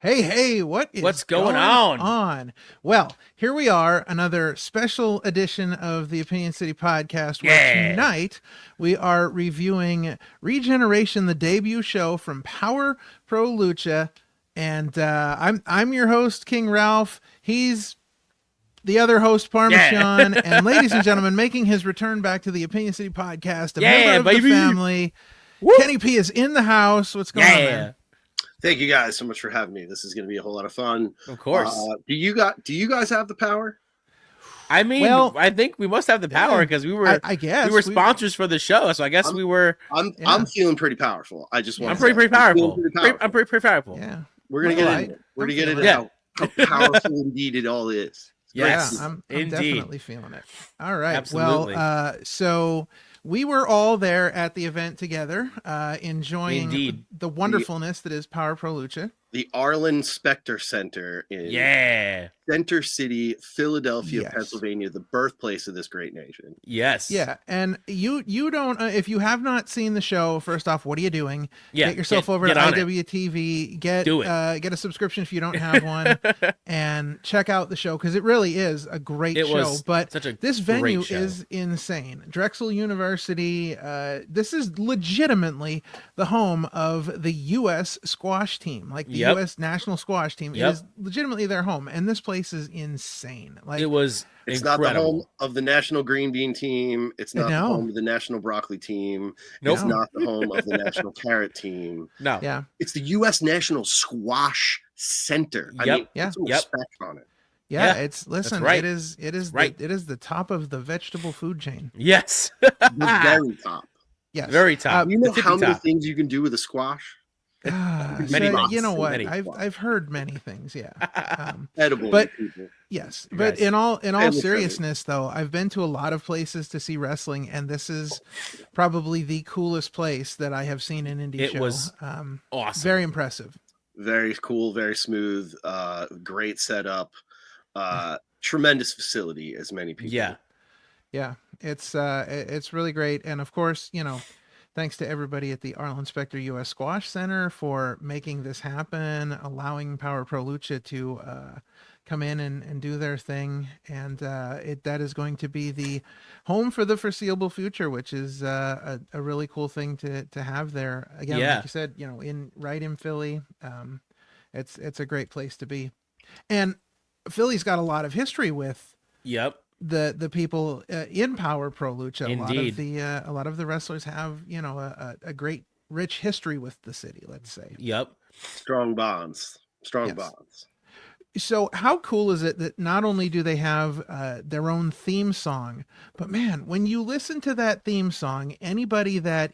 Hey, what What's is going going on? on? Well, here we are, another special edition of the Opinion City podcast, where Yeah. tonight we are reviewing Regeneration, the debut show from Power Pro Lucha. And I'm your host, King Ralph. He's the other host, Yeah. Parmesan. And ladies and gentlemen, making his return back to the Opinion City podcast, a member Yeah, of the baby. family, Woo. Kenny P is in the house. What's going on, man? Yeah. Thank you guys so much for having me. This is going to be a whole lot of fun. Of course. Do you guys have the power? I mean, Well, I think we must have the power because we were I we guess were sponsors for the show, so I guess I'm we were. I'm Yeah. I'm feeling pretty powerful. I just want I'm to pretty say pretty I'm feeling powerful. pretty powerful. I'm pretty powerful. yeah. We're gonna Well, get into it. We're I'm gonna get into feeling how powerful indeed it all is. Yes. Yeah, I'm Indeed. definitely feeling it. All right. Absolutely. Well, so we were all there at the event together, enjoying Indeed. the wonderfulness that is Power Pro Lucha. The Arlen Specter Center in Yeah. Center City, Philadelphia, Yes. Pennsylvania, the birthplace of this great nation. Yes. Yeah, and you don't if you have not seen the show, first off, what are you doing? Yeah. Get yourself over get to on it. IWTV. Get Do it. get a subscription if you don't have one, and check out the show because it really is a great It show. was But such a this great venue show. is insane. Drexel University. This is legitimately the home of the U.S. squash team, like the Yep. U.S. national squash team. Yep. It is legitimately their home, and this place is insane. Like It was It's not the home incredible. of the national green bean team. It's not the No. home of the national broccoli team. Nope. It's not the home of the national carrot team. No. yeah. It's the U.S. National Squash Center. I Yep. mean, Yeah. put some Yep. respect on it. Yeah, Yeah, it's listen. right. It is right. it is the top of the vegetable food chain. Yes. The very top. Yes, Very top. You know The tippy how many top. things you can do with a squash? Many so, things. you know what? Many. I've heard many things. Yeah. Edible But- people. Yes, You but guys. in all Family seriousness, though, I've been to a lot of places to see wrestling, and this is probably the coolest place that I have seen an indie It show. was Awesome. Very impressive. Very cool, very smooth, great setup, tremendous facility, as many people. Yeah. Yeah, it's really great, and of course, thanks to everybody at the Arlen Specter U.S. Squash Center for making this happen, allowing Power Pro Lucha to come in and do their thing, and that is going to be the home for the foreseeable future, which is a really cool thing to have there. Again, Yeah. like you said, right in Philly, it's a great place to be, and Philly's got a lot of history with Yep. the people in Power Pro Lucha. Indeed. A lot of the wrestlers have a great rich history with the city. Let's say. Yep. Strong bonds. Strong Yes. bonds. So how cool is it that not only do they have their own theme song, but man, when you listen to that theme song, anybody that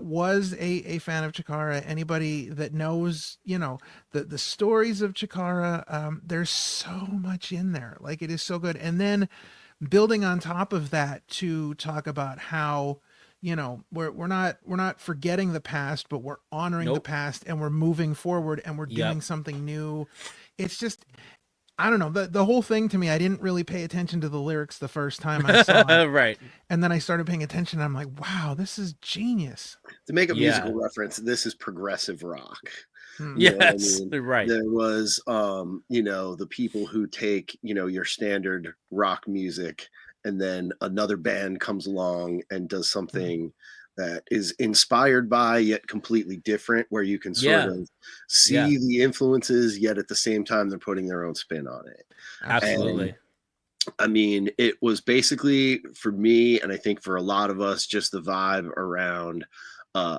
was a fan of Chikara, anybody that knows, the stories of Chikara, there's so much in there. Like it is so good. And then building on top of that to talk about how, we're not forgetting the past, but we're honoring the Nope. past and we're moving forward and we're Yep. doing something new. It's just, I don't know, the whole thing to me, I didn't really pay attention to the lyrics the first time I saw it. Right. And then I started paying attention. And I'm like, wow, this is genius. To make a Yeah. musical reference, this is progressive rock. Hmm. You know what I Yes. mean? Right. There was, the people who take, your standard rock music, and then another band comes along and does something that is inspired by yet completely different, where you can sort Yeah. of see Yeah. the influences, yet at the same time they're putting their own spin on it. Absolutely. I mean, it was basically for me, and I think for a lot of us, just the vibe around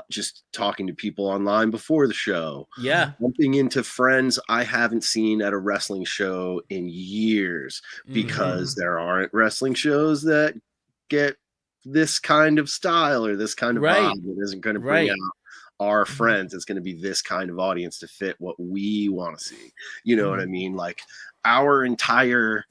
just talking to people online before the show, Yeah. bumping into friends I haven't seen at a wrestling show in years, because there aren't wrestling shows that get this kind of style or this kind of Right. vibe. It isn't going to bring Right. out our friends. It's going to be this kind of audience to fit what we want to see. You know what I mean? Like our entire,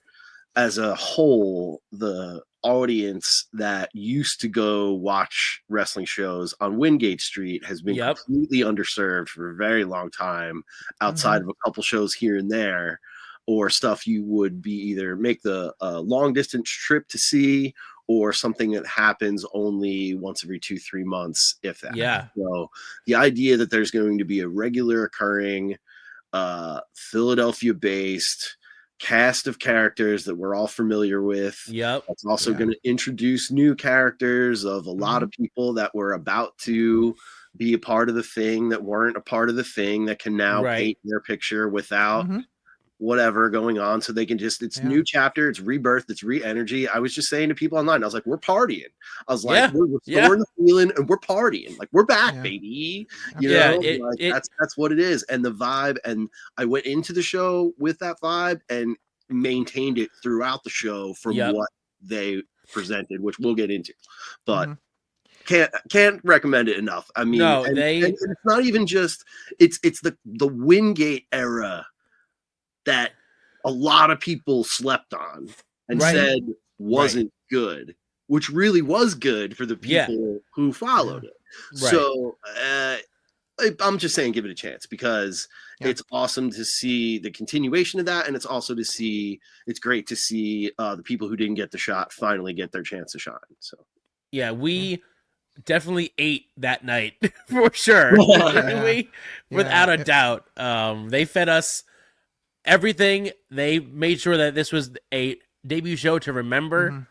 as a whole, the audience that used to go watch wrestling shows on Wingate Street has been Yep. completely underserved for a very long time, outside of a couple shows here and there, or stuff you would be either make the long distance trip to see, or something that happens only once every 2-3 months, if that. Yeah. So the idea that there's going to be a regular occurring Philadelphia-based cast of characters that we're all familiar with. Yep. It's also going to introduce new characters of a lot of people that were about to be a part of the thing that weren't a part of the thing that can now paint their picture without whatever going on, so they can just, it's new chapter, it's rebirth, it's re-energy. I was just saying to people online, I was like, we're partying. I was like, we're restoring the feeling and we're partying. Like, we're back, baby. You know, that's what it is. And the vibe, and I went into the show with that vibe and maintained it throughout the show from what they presented, which we'll get into. But can't recommend it enough. I mean, and it's not even just, it's the Wingate era that a lot of people slept on and said wasn't good, which really was good for the people who followed it. So I'm just saying, give it a chance, because it's awesome to see the continuation of that. And it's also it's great to see the people who didn't get the shot finally get their chance to shine. So we definitely ate that night for sure. Without a doubt. They fed us everything. They made sure that this was a debut show to remember.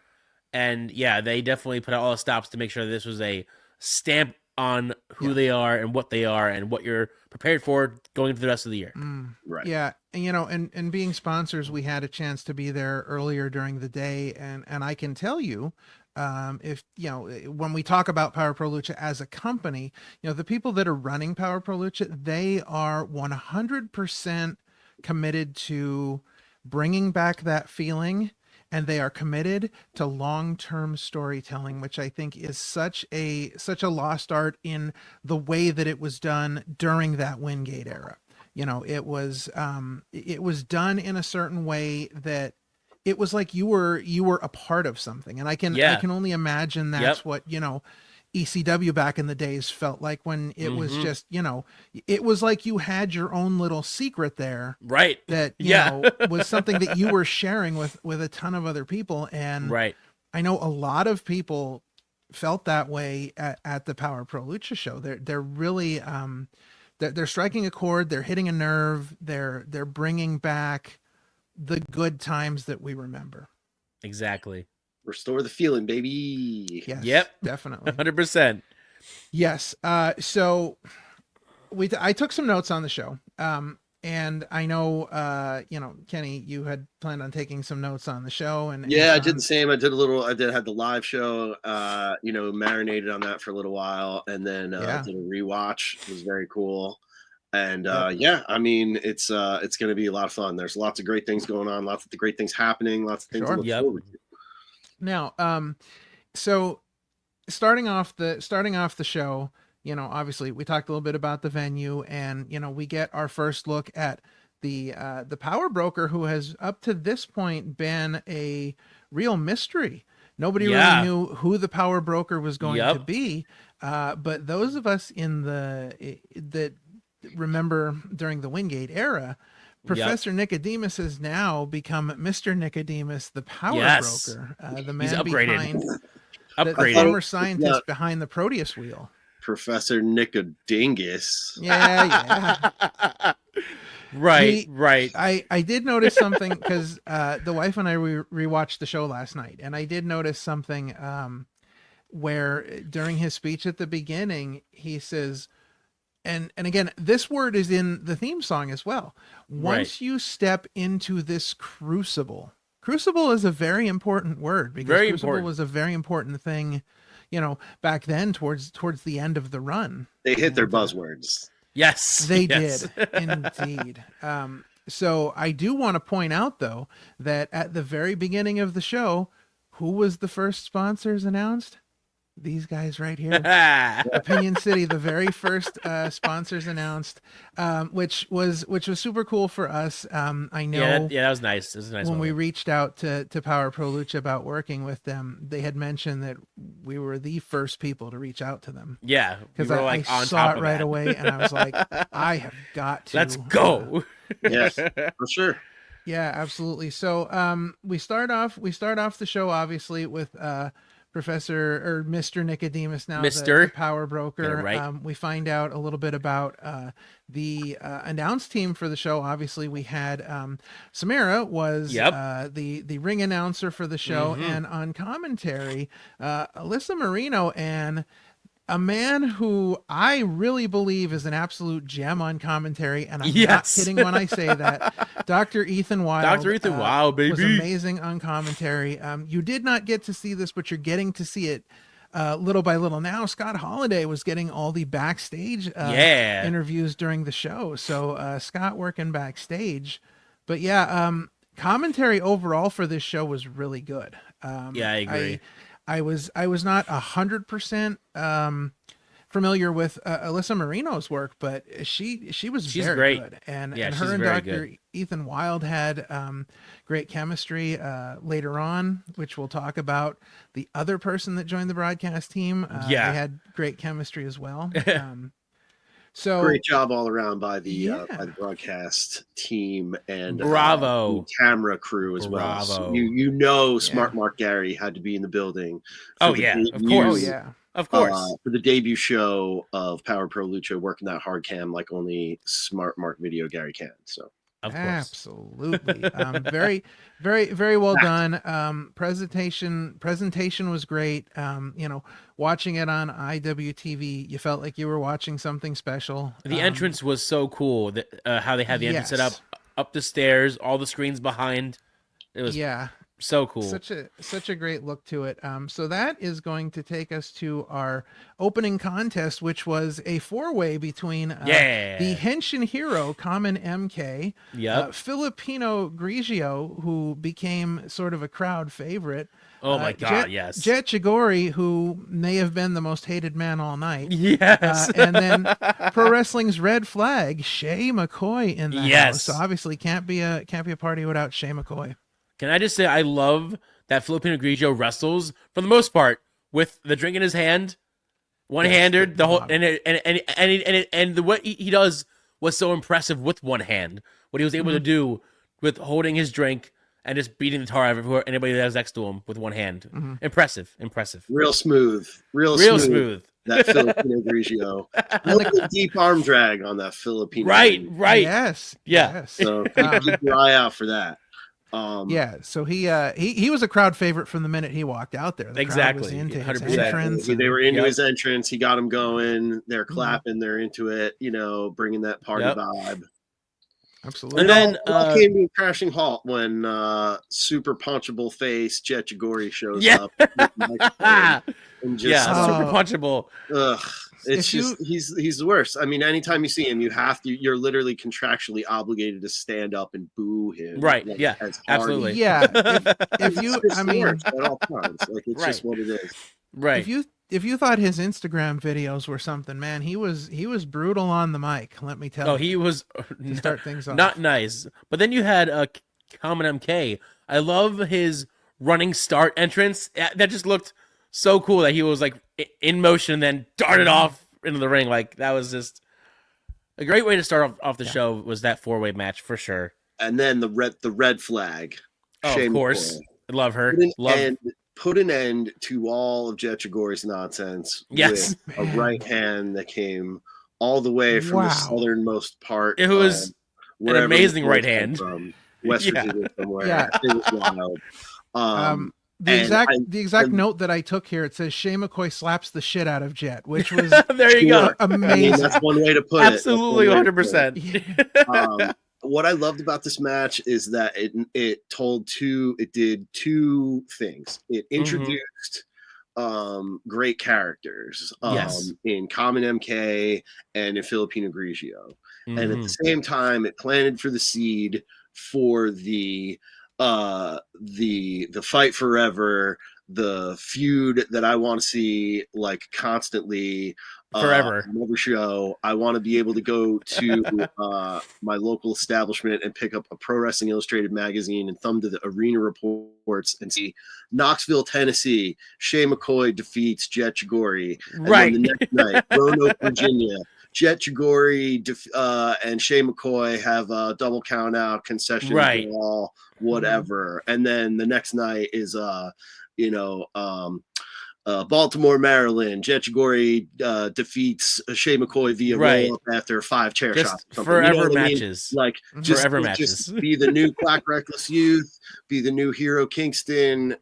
And they definitely put out all the stops to make sure that this was a stamp on who they are and what you're prepared for going into the rest of the year. Yeah. And, you know, and being sponsors, we had a chance to be there earlier during the day. And I can tell you, if, you know, when we talk about Power Pro Lucha as a company, you know, the people that are running Power Pro Lucha, they are 100% committed to bringing back that feeling, and they are committed to long-term storytelling, which I think is such a lost art in the way that it was done during that Wingate era. You know, it was done in a certain way that it was like you were a part of something. And I can only imagine that's what, you know, ECW back in the days felt like, when it was just, you know, it was like you had your own little secret there, that, you know, was something that you were sharing with a ton of other people. And I know a lot of people felt that way at the Power Pro Lucha show. They're really, they're striking a chord, they're hitting a nerve, they're bringing back the good times that we remember. Exactly. Restore the feeling, baby. Yes, definitely. 100%. Yes. So I took some notes on the show. And I know, you know, Kenny, you had planned on taking some notes on the show, and I did the same. I had the live show, you know, marinated on that for a little while, and then did a rewatch. It was very cool. And I mean, it's going to be a lot of fun. There's lots of great things going on, lots of great things happening, lots of things to look forward to. Now, so starting off the show, you know, obviously we talked a little bit about the venue, and, you know, we get our first look at the power broker, who has up to this point been a real mystery. Nobody really knew who the power broker was going to be. But those of us that remember during the Wingate era, Professor Nicodemus has now become Mr. Nicodemus, the power broker, the man behind the former scientist behind the Proteus wheel. Professor Nicodingus. Yeah. Right. I did notice something, because the wife and I rewatched the show last night, and I did notice something where during his speech at the beginning, he says, and again, this word is in the theme song as well. Once you step into this crucible is a very important word, because crucible was a very important thing, you know, back then towards the end of the run. They hit their buzzwords. Yes, they did indeed. So I do want to point out, though, that at the very beginning of the show, who was the first sponsors announced? These guys right here. Opinion City, the very first sponsors announced, which was super cool for us. I know. Yeah, that was nice. It was a nice when moment. we reached out to Power Pro Lucha about working with them, they had mentioned that we were the first people to reach out to them. Yeah, because I saw it right away, and I was like, I have got to. Let's go. Yes, for sure. Yeah, absolutely. So we start off the show obviously with Professor or Mr. Nicodemus now, Mr. the power broker. Get it right. We find out a little bit about the announce team for the show. Obviously, we had Samara was the ring announcer for the show, and on commentary, Alyssa Marino, and a man who I really believe is an absolute gem on commentary, and I'm not kidding when I say that. Dr. Ethan Wild. Dr. Ethan Wild, baby. Was amazing on commentary. You did not get to see this, but you're getting to see it little by little. Now, Scott Holiday was getting all the backstage interviews during the show. So Scott working backstage. But yeah, commentary overall for this show was really good. I agree. I was not 100% familiar with Alyssa Marino's work, but she's very great. good, and Yeah, her and Dr. good. Ethan Wild had great chemistry later on, which we'll talk about. The other person that joined the broadcast team, they had great chemistry as well. So great job all around by the broadcast team and bravo the camera crew as well. So you know, Smart Mark Gary had to be in the building. Of course. Of course. For the debut show of Power Pro Lucha, working that hard cam like only Smart Mark Video Gary can. So of course. Absolutely. Very, very, very well done. Presentation was great. Watching it on IWTV, you felt like you were watching something special. The entrance was so cool. How they had the entrance set up the stairs, all the screens behind. It was so cool. Such a great look to it. So that is going to take us to our opening contest, which was a 4-way between the Henshin hero, Common MK, Filipino Grigio, who became sort of a crowd favorite. Oh my God, yes. Jet Chigori, who may have been the most hated man all night. Yes. And then Pro Wrestling's Red Flag, Shay McCoy in the house. So obviously can't be a party without Shay McCoy. Can I just say I love that Filipino Grigio wrestles for the most part with the drink in his hand, one-handed, the whole and what he does was so impressive with one hand. What he was able to do with holding his drink and just beating the tar out of anybody that was next to him with one hand. Impressive. Real smooth. That Filipino Grigio. A deep arm drag on that Filipino. Right. Yes. So keep your eye out for that. So he was a crowd favorite from the minute he walked out there. The crowd was into 100%. His entrance. They were into his entrance. He got them going. They're clapping. They're into it. Bringing that party vibe. Absolutely. And then all came to a crashing halt when super punchable face Jet Chigori shows up. And just, super punchable. It's he's the worst. I mean, anytime you see him, you're literally contractually obligated to stand up and boo him. Right. Absolutely. Yeah. If you, at all times, it's just what it is. Right. If you thought his Instagram videos were something, man, he was brutal on the mic. Let me tell you. Oh, he was to start things off. Not nice. But then you had Common MK. I love his running start entrance. That just looked so cool that he was like in motion and then darted off into the ring. Like that was just a great way to start off the show. Was that 4-way match for sure. And then the red flag. Oh, of course. I love her. Put an end to all of Jet Chigori's nonsense. Yes. With a right hand that came all the way from the southernmost part. It was an amazing right hand. From West Virginia somewhere. Yeah. It was wild. The exact note that I took here, it says Shay McCoy slaps the shit out of Jet, which was there you go. Amazing. That's one way to put Absolutely, 100%. What I loved about this match is that it did two things. It introduced great characters in Common MK and in Filipino Grigio. And at the same time, it planted for the seed for the fight forever, the feud that I want to see constantly forever on every show. I want to be able to go to my local establishment and pick up a Pro Wrestling Illustrated magazine and thumb to the arena reports and see Knoxville, Tennessee, Shay McCoy defeats Jet Chigori. And then the next night, Roanoke, Virginia, Jet Chigori and Shay McCoy have a double count out, concession wall, whatever. And then the next night is Baltimore, Maryland, Jetchigori defeats Shay McCoy via roll up after 5 chair shots. Just Or something. forever You know what matches. I mean? Like forever just matches. be the new Quack Reckless Youth, be the new Hero Kingston,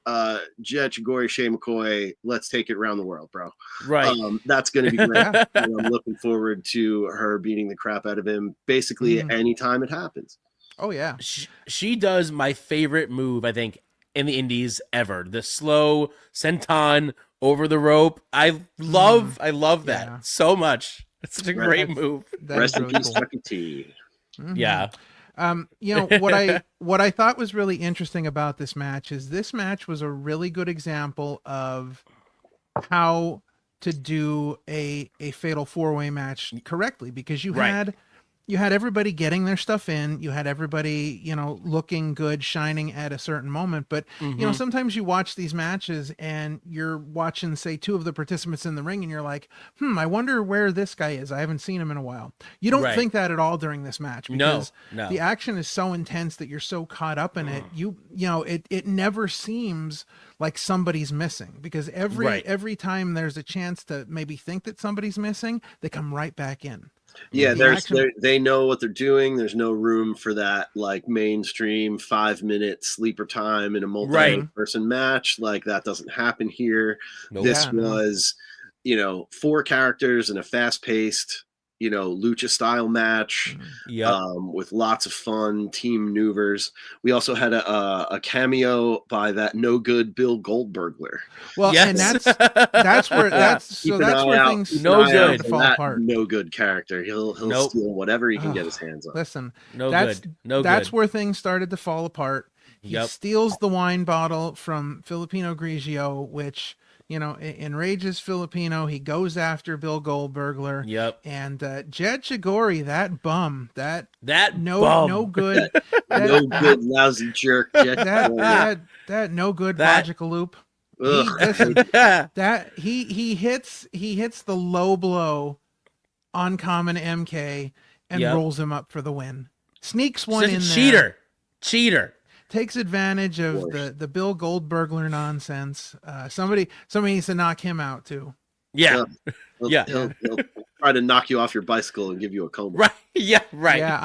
Jetchigori, Shay McCoy. Let's take it around the world, bro. Right. That's going to be great. And I'm looking forward to her beating the crap out of him basically anytime it happens. Oh yeah. She does my favorite move, I think, in the indies ever. The slow senton over the rope. I love that so much. It's such a great move. Rest in peace, Chucky T. Yeah. You know what I thought was really interesting about this match is this match was a really good example of how to do a fatal 4-way match correctly, because you had everybody getting their stuff in, you had everybody, you know, looking good, shining at a certain moment. But you know, sometimes you watch these matches and you're watching, say, 2 of the participants in the ring and you're like, I wonder where this guy is. I haven't seen him in a while. You don't think that at all during this match, because no. the action is so intense that you're so caught up in it. You know, it never seems like somebody's missing, because every time there's a chance to maybe think that somebody's missing, they come right back in. Yeah, they know what they're doing. There's no room for that like mainstream 5-minute sleeper time in a multi-person match. Like that doesn't happen here. This was, you know, 4 characters in a fast-paced, you know, lucha style match with lots of fun team maneuvers. We also had a cameo by that no good Bill Goldbergler. Well, and that's where things no good fall apart. No good character. He'll steal whatever he can get his hands on. Listen, that's where things started to fall apart. He steals the wine bottle from Filipino Grigio, which, you know, enrages Filipino. He goes after Bill Goldbergler. Yep. And Jed Chigori, that bum, that no good, no good lousy jerk. That no good logical loop. He hits the low blow on Common MK and rolls him up for the win. Sneaks one in there. Cheater. Takes advantage of the Bill Goldbergler nonsense. Somebody needs to knock him out too. Yeah. He'll try to knock you off your bicycle and give you a coma. Right. Yeah. Right. Yeah.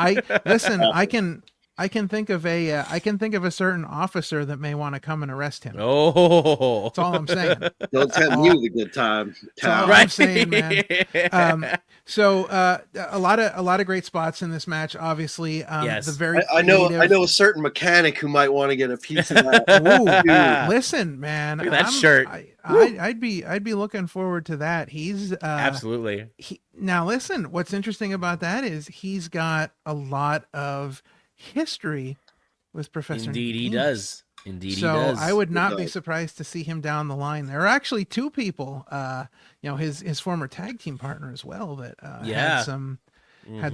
I can think of a certain officer that may want to come and arrest him. Oh, that's all I'm saying. Don't tell you the good time. That's all I'm saying, man. So a lot of great spots in this match. Obviously, the very I know a certain mechanic who might want to get a piece of that. Listen, man, look at that shirt. I'd be looking forward to that. He's absolutely. Now listen, what's interesting about that is he's got a lot of history with Professor. Indeed, he does. Indeed, so he does. I would not be surprised to see him down the line. There are actually 2 people, you know, his former tag team partner as well, that had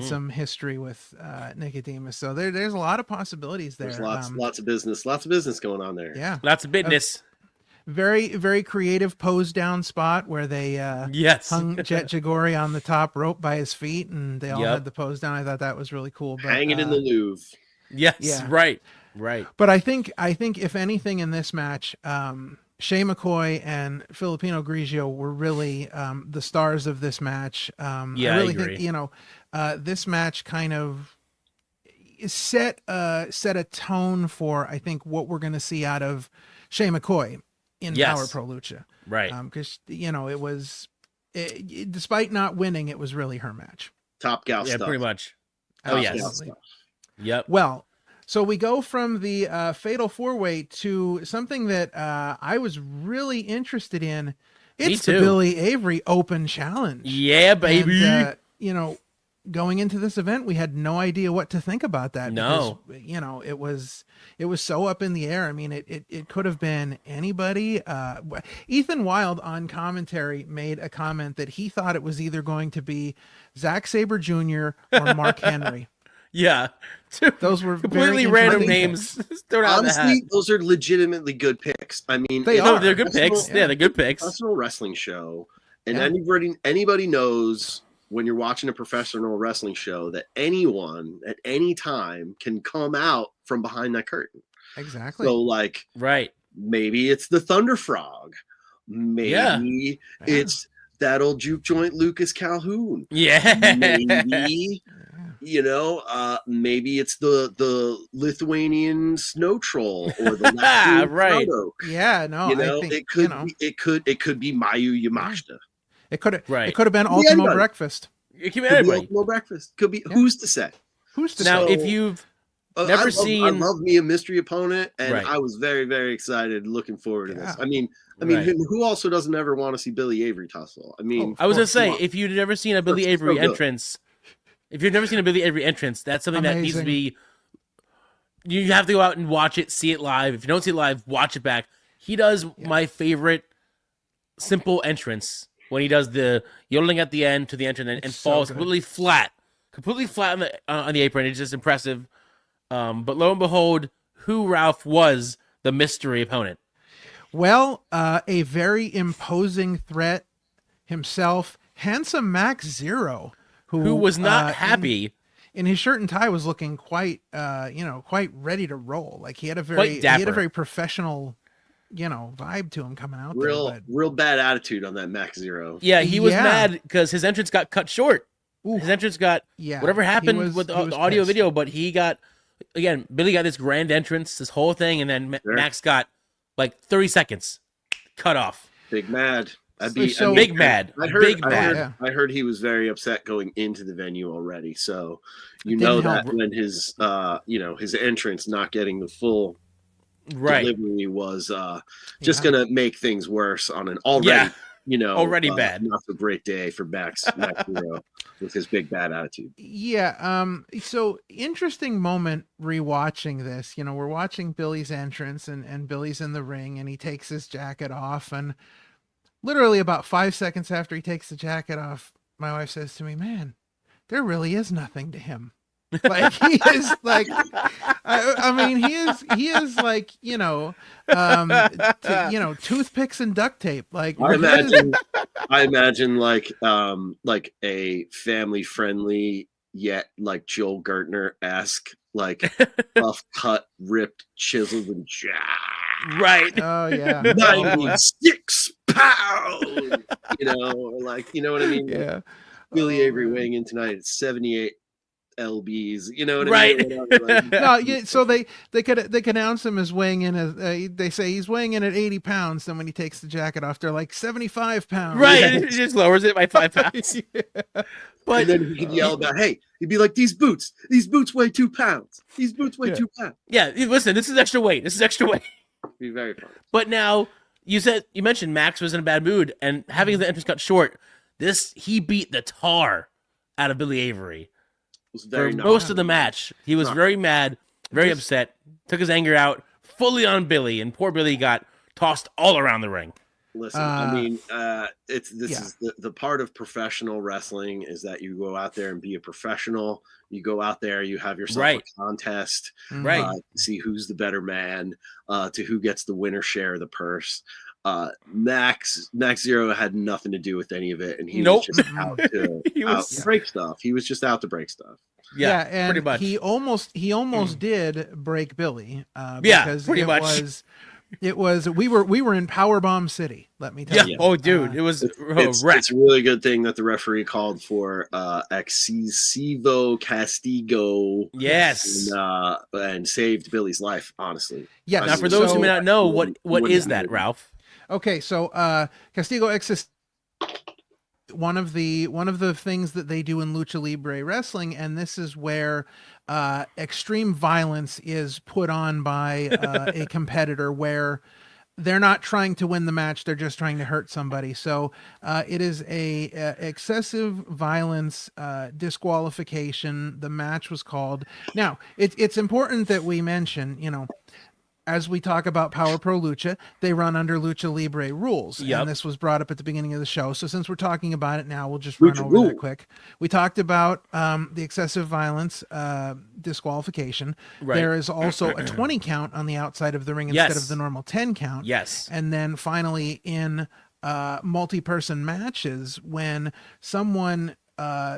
some history with Nicodemus. So there's a lot of possibilities there. There's lots of business going on there. Yeah, lots of business. Very, very creative pose down spot where they hung Jet Chigori on the top rope by his feet, and they all had the pose down. I thought that was really cool. But, hanging in the Louvre. Yes, right. But I think if anything in this match, Shay McCoy and Filipino Grigio were really the stars of this match. I really think, you know, this match kind of set a tone for, I think, what we're going to see out of Shay McCoy in Power Pro Lucha. Right. Because, you know, despite not winning, it was really her match. Top gal stuff. Yeah, pretty much. Absolutely. Yep. Well, so we go from the Fatal 4-Way to something that I was really interested in. It's the Billy Avery Open Challenge. Yeah, baby. And, you know, going into this event, we had no idea what to think about that. No. Because, you know, it was so up in the air. I mean, it could have been anybody. Ethan Wilde on commentary made a comment that he thought it was either going to be Zack Sabre Jr. or Mark Henry. Yeah. Those were completely random names. Honestly, those are legitimately good picks. I mean, they're good picks. Yeah, they're good picks. Professional wrestling show, and anybody knows when you're watching a professional wrestling show that anyone at any time can come out from behind that curtain. Exactly. So, like, right. Maybe it's the Thunder Frog. Maybe it's that old juke joint Lucas Calhoun. Yeah. Maybe, maybe it's the Lithuanian snow troll or the Latvian Right. Proto. Yeah, no, I think it could be Mayu Yamashita. It could Right. have been Ultimo Breakfast. It could be Could be anybody. Ultimo Breakfast. Could be who's to say? Who's to Now, say? if you've never seen, I love me a mystery opponent, and Right. I was very, very excited, looking forward to this. I mean, Right. who also doesn't ever want to see Billy Avery tussle? I mean, I was gonna say, if you've never seen a Billy Avery entrance, that's something that needs to be. You have to go out and watch it, see it live. If you don't see it live, watch it back. He does my favorite simple entrance when he does the yodeling at the end to the entrance and falls completely flat on the apron. It's just impressive. But lo and behold, who, Ralph, was the mystery opponent? Well, a very imposing threat himself, handsome Max Zero, who was not happy. In his shirt and tie was looking quite ready to roll. Like he had a very professional, vibe to him coming out there. Real bad attitude on that Max Zero. Yeah, he was mad because his entrance got cut short. Ooh. His entrance got whatever happened with the audio video, but he got, again, Billy got this grand entrance, this whole thing, and then Max got like 30 seconds cut off. Big mad. Big mad. I heard he was very upset going into the venue already. So that when his his entrance not getting the full delivery was just gonna make things worse on an already bad, not so great day for Max Hero with his big bad attitude. Yeah. So interesting moment rewatching this. We're watching Billy's entrance and Billy's in the ring and he takes his jacket off, and literally about 5 seconds after he takes the jacket off, my wife says to me, "Man, there really is nothing to him." Like he is like, he is like, toothpicks and duct tape. Like I imagine like a family friendly yet like Joel Gertner-esque, like buff cut, ripped, chiseled, and jacked. Right. Oh yeah. 96 pounds. Or like, you know what I mean? Yeah. Billy Avery weighing in tonight at 78 lbs. You know what I mean? Like, no, so they could announce him as weighing in as they say he's weighing in at 80 pounds. Then when he takes the jacket off, they're like 75 pounds. Right. It just lowers it by 5 pounds. But and then he could yell about, hey, he'd be like, these boots weigh 2 pounds. These boots weigh 2 pounds. Yeah, listen, this is extra weight. It'd be very fun. But now you mentioned Max was in a bad mood, and having the entrance cut short, he beat the tar out of Billy Avery. For most of the match. He was very mad, very upset, took his anger out fully on Billy, and poor Billy got tossed all around the ring. Listen, is the part of professional wrestling is that you go out there and be a professional. You go out there, you have yourself a contest, to see who's the better man, to who gets the winner share of the purse. Max Zero had nothing to do with any of it, and he was just out to break stuff. He was just out to break stuff. Yeah, and pretty much. He almost did break Billy. Because pretty much. It was we were in Powerbomb City. Let me tell you. Oh, dude, it was it's a really good thing that the referee called for excesivo castigo. Yes, and saved Billy's life. Honestly. Yes. Now, for those who may not know, what is that, Ralph? Okay, so castigo exist. One of the things that they do in Lucha Libre wrestling, and this is where extreme violence is put on by a competitor where they're not trying to win the match, they're just trying to hurt somebody. So it is a excessive violence disqualification. The match was called. Now, it's important that we mention, as we talk about Power Pro Lucha, they run under Lucha Libre rules. Yep. And this was brought up at the beginning of the show. So since we're talking about it now, we'll just run over that quick. We talked about the excessive violence disqualification. Right. There is also a 20 count on the outside of the ring instead of the normal 10 count. Yes. And then finally in multi-person matches, when someone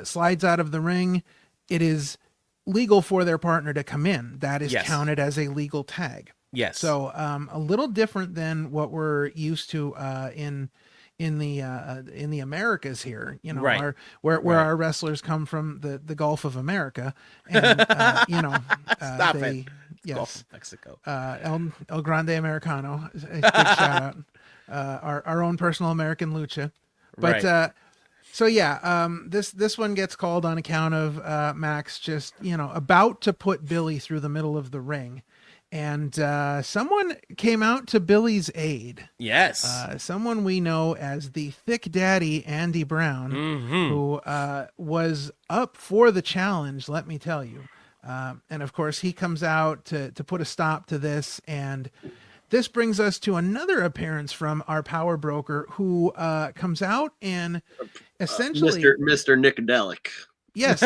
slides out of the ring, it is legal for their partner to come in. That is counted as a legal tag. Yes. So a little different than what we're used to in the Americas here. You know, Right. where Right. our wrestlers come from, the Gulf of America, and you know, Stop they it. yes, Gulf of Mexico. El Grande Americano, a big shout out, our own personal American lucha, but. Right. So yeah, this one gets called on account of Max just, you know, about to put Billy through the middle of the ring, and someone came out to Billy's aid. Yes. Someone we know as the Thick Daddy Andy Brown, who was up for the challenge. Let me tell you, and of course he comes out to put a stop to this, and this brings us to another appearance from our power broker, who comes out and essentially, Mr. Nicodelic. yes,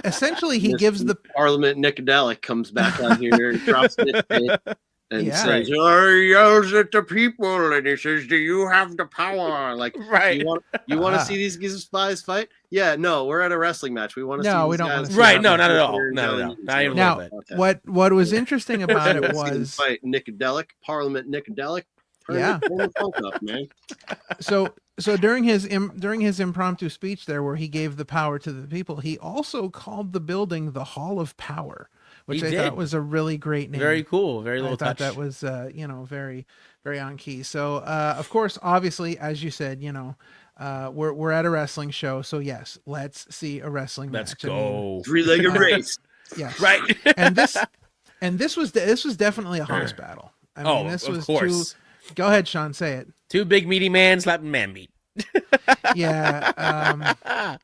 essentially he Mr. gives the Parliament Nicodelic comes back on here and drops it and Yeah. says, "I yells at the people," and he says, "Do you have the power?" Like, Right. You want to see these guys fight? Yeah, no, we're at a wrestling match. We want to see. No, these we don't guys wanna see Right, fight. no, not at all. They're Not at telling all. you. Not even a now little bit. what was interesting about it See them was fight Nicodelic, Parliament Nicodelic. Turn the funk up, man. so during his impromptu speech there, where he gave the power to the people, he also called the building the Hall of Power, which He I did. thought was a really great name. Very cool. Very I little thought touch. that was you know, very very on key. So of course, obviously, as you said, you know, we're at a wrestling show, so yes, let's see a wrestling Let's match. I mean, go. Three-legged race. yes, Right. and this was definitely a house battle. I mean, this of was course. Go ahead, Sean, say it. Two big meaty man slapping man meat. Yeah,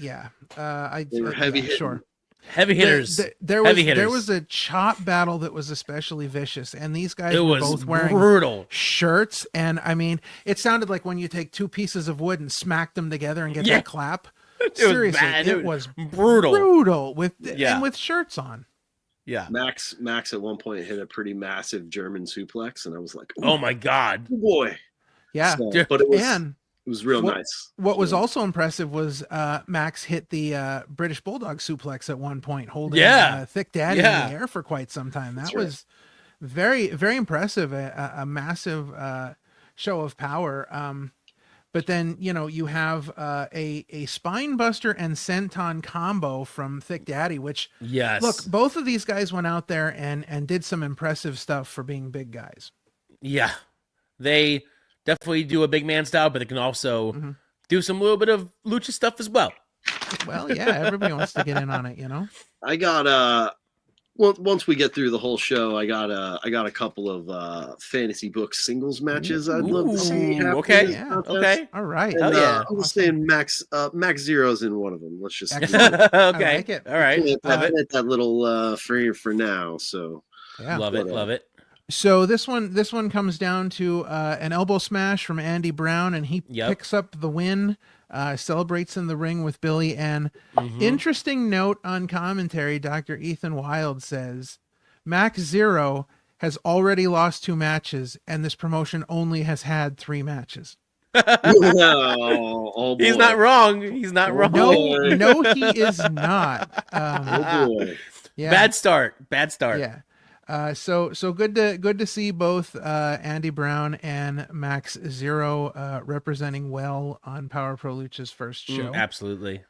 yeah. They were heavy hitting. sure. Heavy hitters. There was Heavy hitters. there was a chop battle that was especially vicious, and these guys It were was both wearing brutal. shirts, and I mean, it sounded like when you take two pieces of wood and smack them together and get Yeah. that clap. It was Seriously, bad. it was brutal. with Yeah. and with shirts on. Yeah. Max at one point hit a pretty massive German suplex, and I was like, Oh my God. boy. Yeah, So, but it and was real what- nice. what was also impressive was Max hit the British Bulldog suplex at one point, holding Thick Daddy in the air for quite some time. That was very, very impressive. A massive show of power. But then, you know, you have a spine buster and senton combo from Thick Daddy, which, Yes. look, both of these guys went out there and did some impressive stuff for being big guys. Yeah. They definitely do a big man style, but they can also do some little bit of lucha stuff as well. Well, yeah, everybody wants to get in on it, you know? I got once we get through the whole show, I got a couple of fantasy book singles matches I'd love to see. happen Okay. in this Yeah. contest. Okay. All right. And, yeah. I was saying Max Zero's in one of them. Let's just Excellent. Okay. like it. All right. I've hit that little for now. So Yeah. Love it. Love it. So this one comes down to an elbow smash from Andy Brown, and he picks up the win. Celebrates in the ring with Billy. And interesting note on commentary, Dr. Ethan Wild says Max Zero has already lost 2 matches, and this promotion only has had 3 matches. oh boy. He's not wrong. He's not wrong. No, he is not. Oh boy. Yeah. Bad start. Bad start. Yeah. So good to see both Andy Brown and Max Zero representing well on Power Pro Lucha's first show. Absolutely.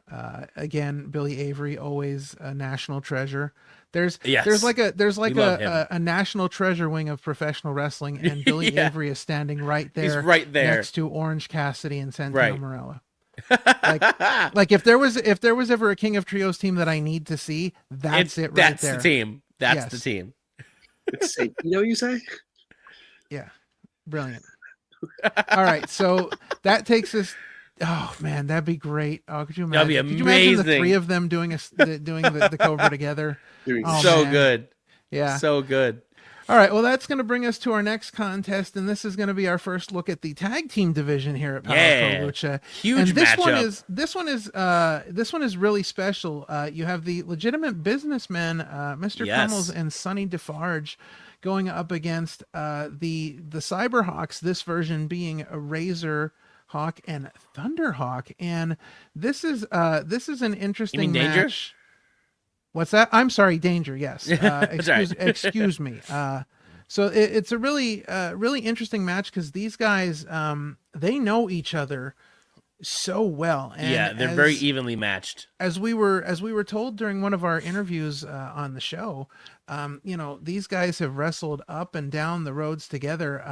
Again, Billy Avery, always a national treasure. There's Yes. like We love him. a national treasure wing of professional wrestling, and Billy Yeah. Avery is standing right there, He's right there. next to Orange Cassidy and Santino Right. Marella. Like if there was ever a King of Trios team that I need to see, that's it right That's there. the team. That's Yes. the team. Say, you say? Yeah. Brilliant. All right. So that takes us. Oh man, that'd be great. Oh, could you imagine? That'd be Could you imagine the amazing. 3 of them doing the Cobra together? Oh, so man. good. Yeah. So good. All right. Well, that's going to bring us to our next contest, and this is going to be our first look at the tag team division here at Power Yeah. Pro Lucha. Huge And this matchup. this one is really special. You have the legitimate businessmen, Mr. Yes. Crummels and Sonny Defarge, going up against the Cyberhawks. This version being a Razor Hawk and Thunderhawk, and this is an interesting Danger? match. What's that? I'm sorry, Danger. Yes. That's right. Excuse me. So it's a really really interesting match because these guys they know each other so well, and Yeah, they're very evenly matched. as we were told during one of our interviews on the show, these guys have wrestled up and down the roads together.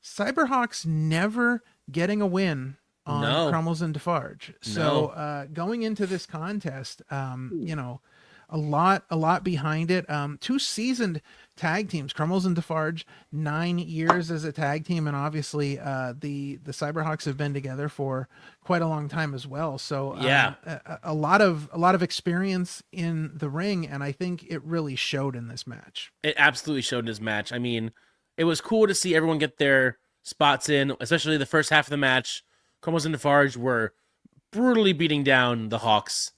Cyberhawks never getting a win on No. Crumbles and Defarge. So going into this contest, a lot behind it. Two seasoned tag teams, Crumbles and Defarge, 9 years as a tag team, and obviously the Cyberhawks have been together for quite a long time as well. So a lot of experience in the ring, and I think it really showed in this match. It absolutely showed in this match. I mean, it was cool to see everyone get their spots in, especially the first half of the match. Crumbles and Defarge were brutally beating down the Hawks.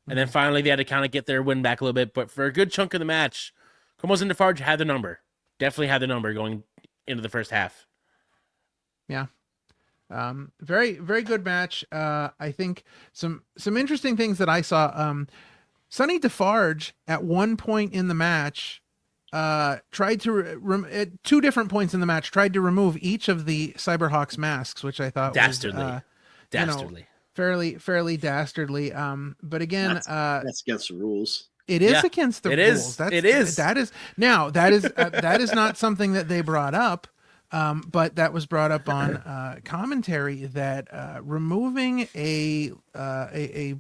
And then finally they had to kind of get their win back a little bit. But for a good chunk of the match, Crumbles and Defarge had the number. Definitely had the number going into the first half. Yeah. Very, very good match. I think some interesting things that I saw. Sonny Defarge at one point in the match tried to at two different points in the match tried to remove each of the Cyberhawks masks, which I thought Dastardly. was Dastardly. Fairly dastardly. But again, that's against the rules. It is against the rules. It is. That is that is not something that they brought up. But that was brought up on commentary that removing a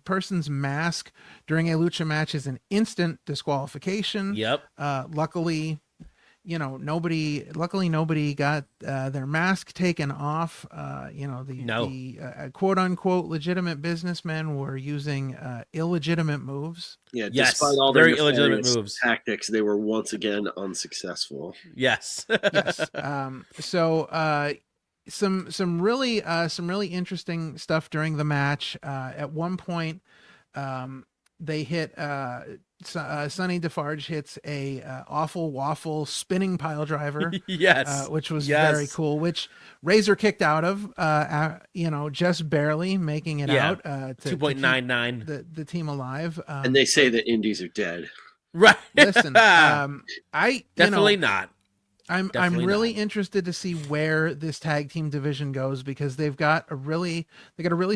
person's mask during a lucha match is an instant disqualification. Yep. Luckily nobody got their mask taken off. The quote unquote legitimate businessmen were using illegitimate moves. Yeah, yes, despite all very their illegitimate moves, tactics, they were once again unsuccessful. Yes. Yes. So some really interesting stuff during the match. At one point, they hit Sonny Defarge hits a awful waffle spinning pile driver. Yes. Which was very cool, which Razor kicked out of, just barely making it out. 2.99. The team alive. And they say that indies are dead. Right. Listen, I definitely not. I'm really interested to see where this tag team division goes because they got a really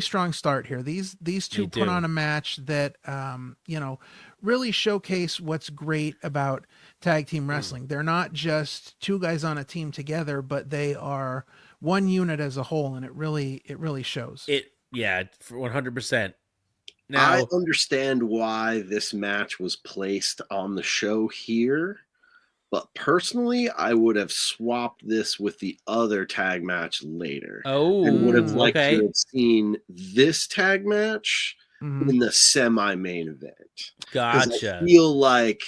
strong start here. These two put on a match that really showcase what's great about tag team wrestling. They're not just two guys on a team together, but they are one unit as a whole, and it really shows. 100%. Now, I understand why this match was placed on the show here. But personally, I would have swapped this with the other tag match later. Oh, and would have liked to have seen this tag match in the semi-main event. Gotcha. I feel like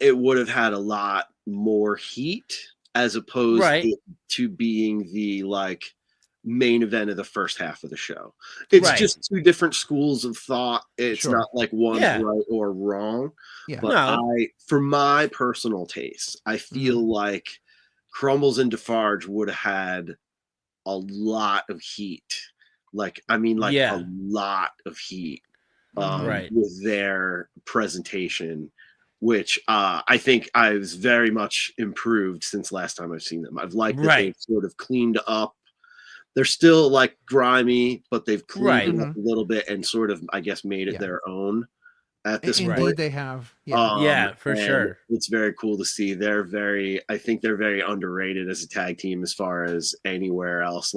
it would have had a lot more heat as opposed to being the main event of the first half of the show. It's just two different schools of thought. It's not like one's right or wrong. Yeah. But for my personal taste, I feel like Crumbles and Defarge would have had a lot of heat. A lot of heat with their presentation, which I think I've very much improved since last time I've seen them. I've liked that they've sort of cleaned up. They're still grimy, but they've cleaned it up a little bit and sort of, I guess, made it their own at this point. Indeed, they have. For sure. It's very cool to see. I think they're very underrated as a tag team as far as anywhere else.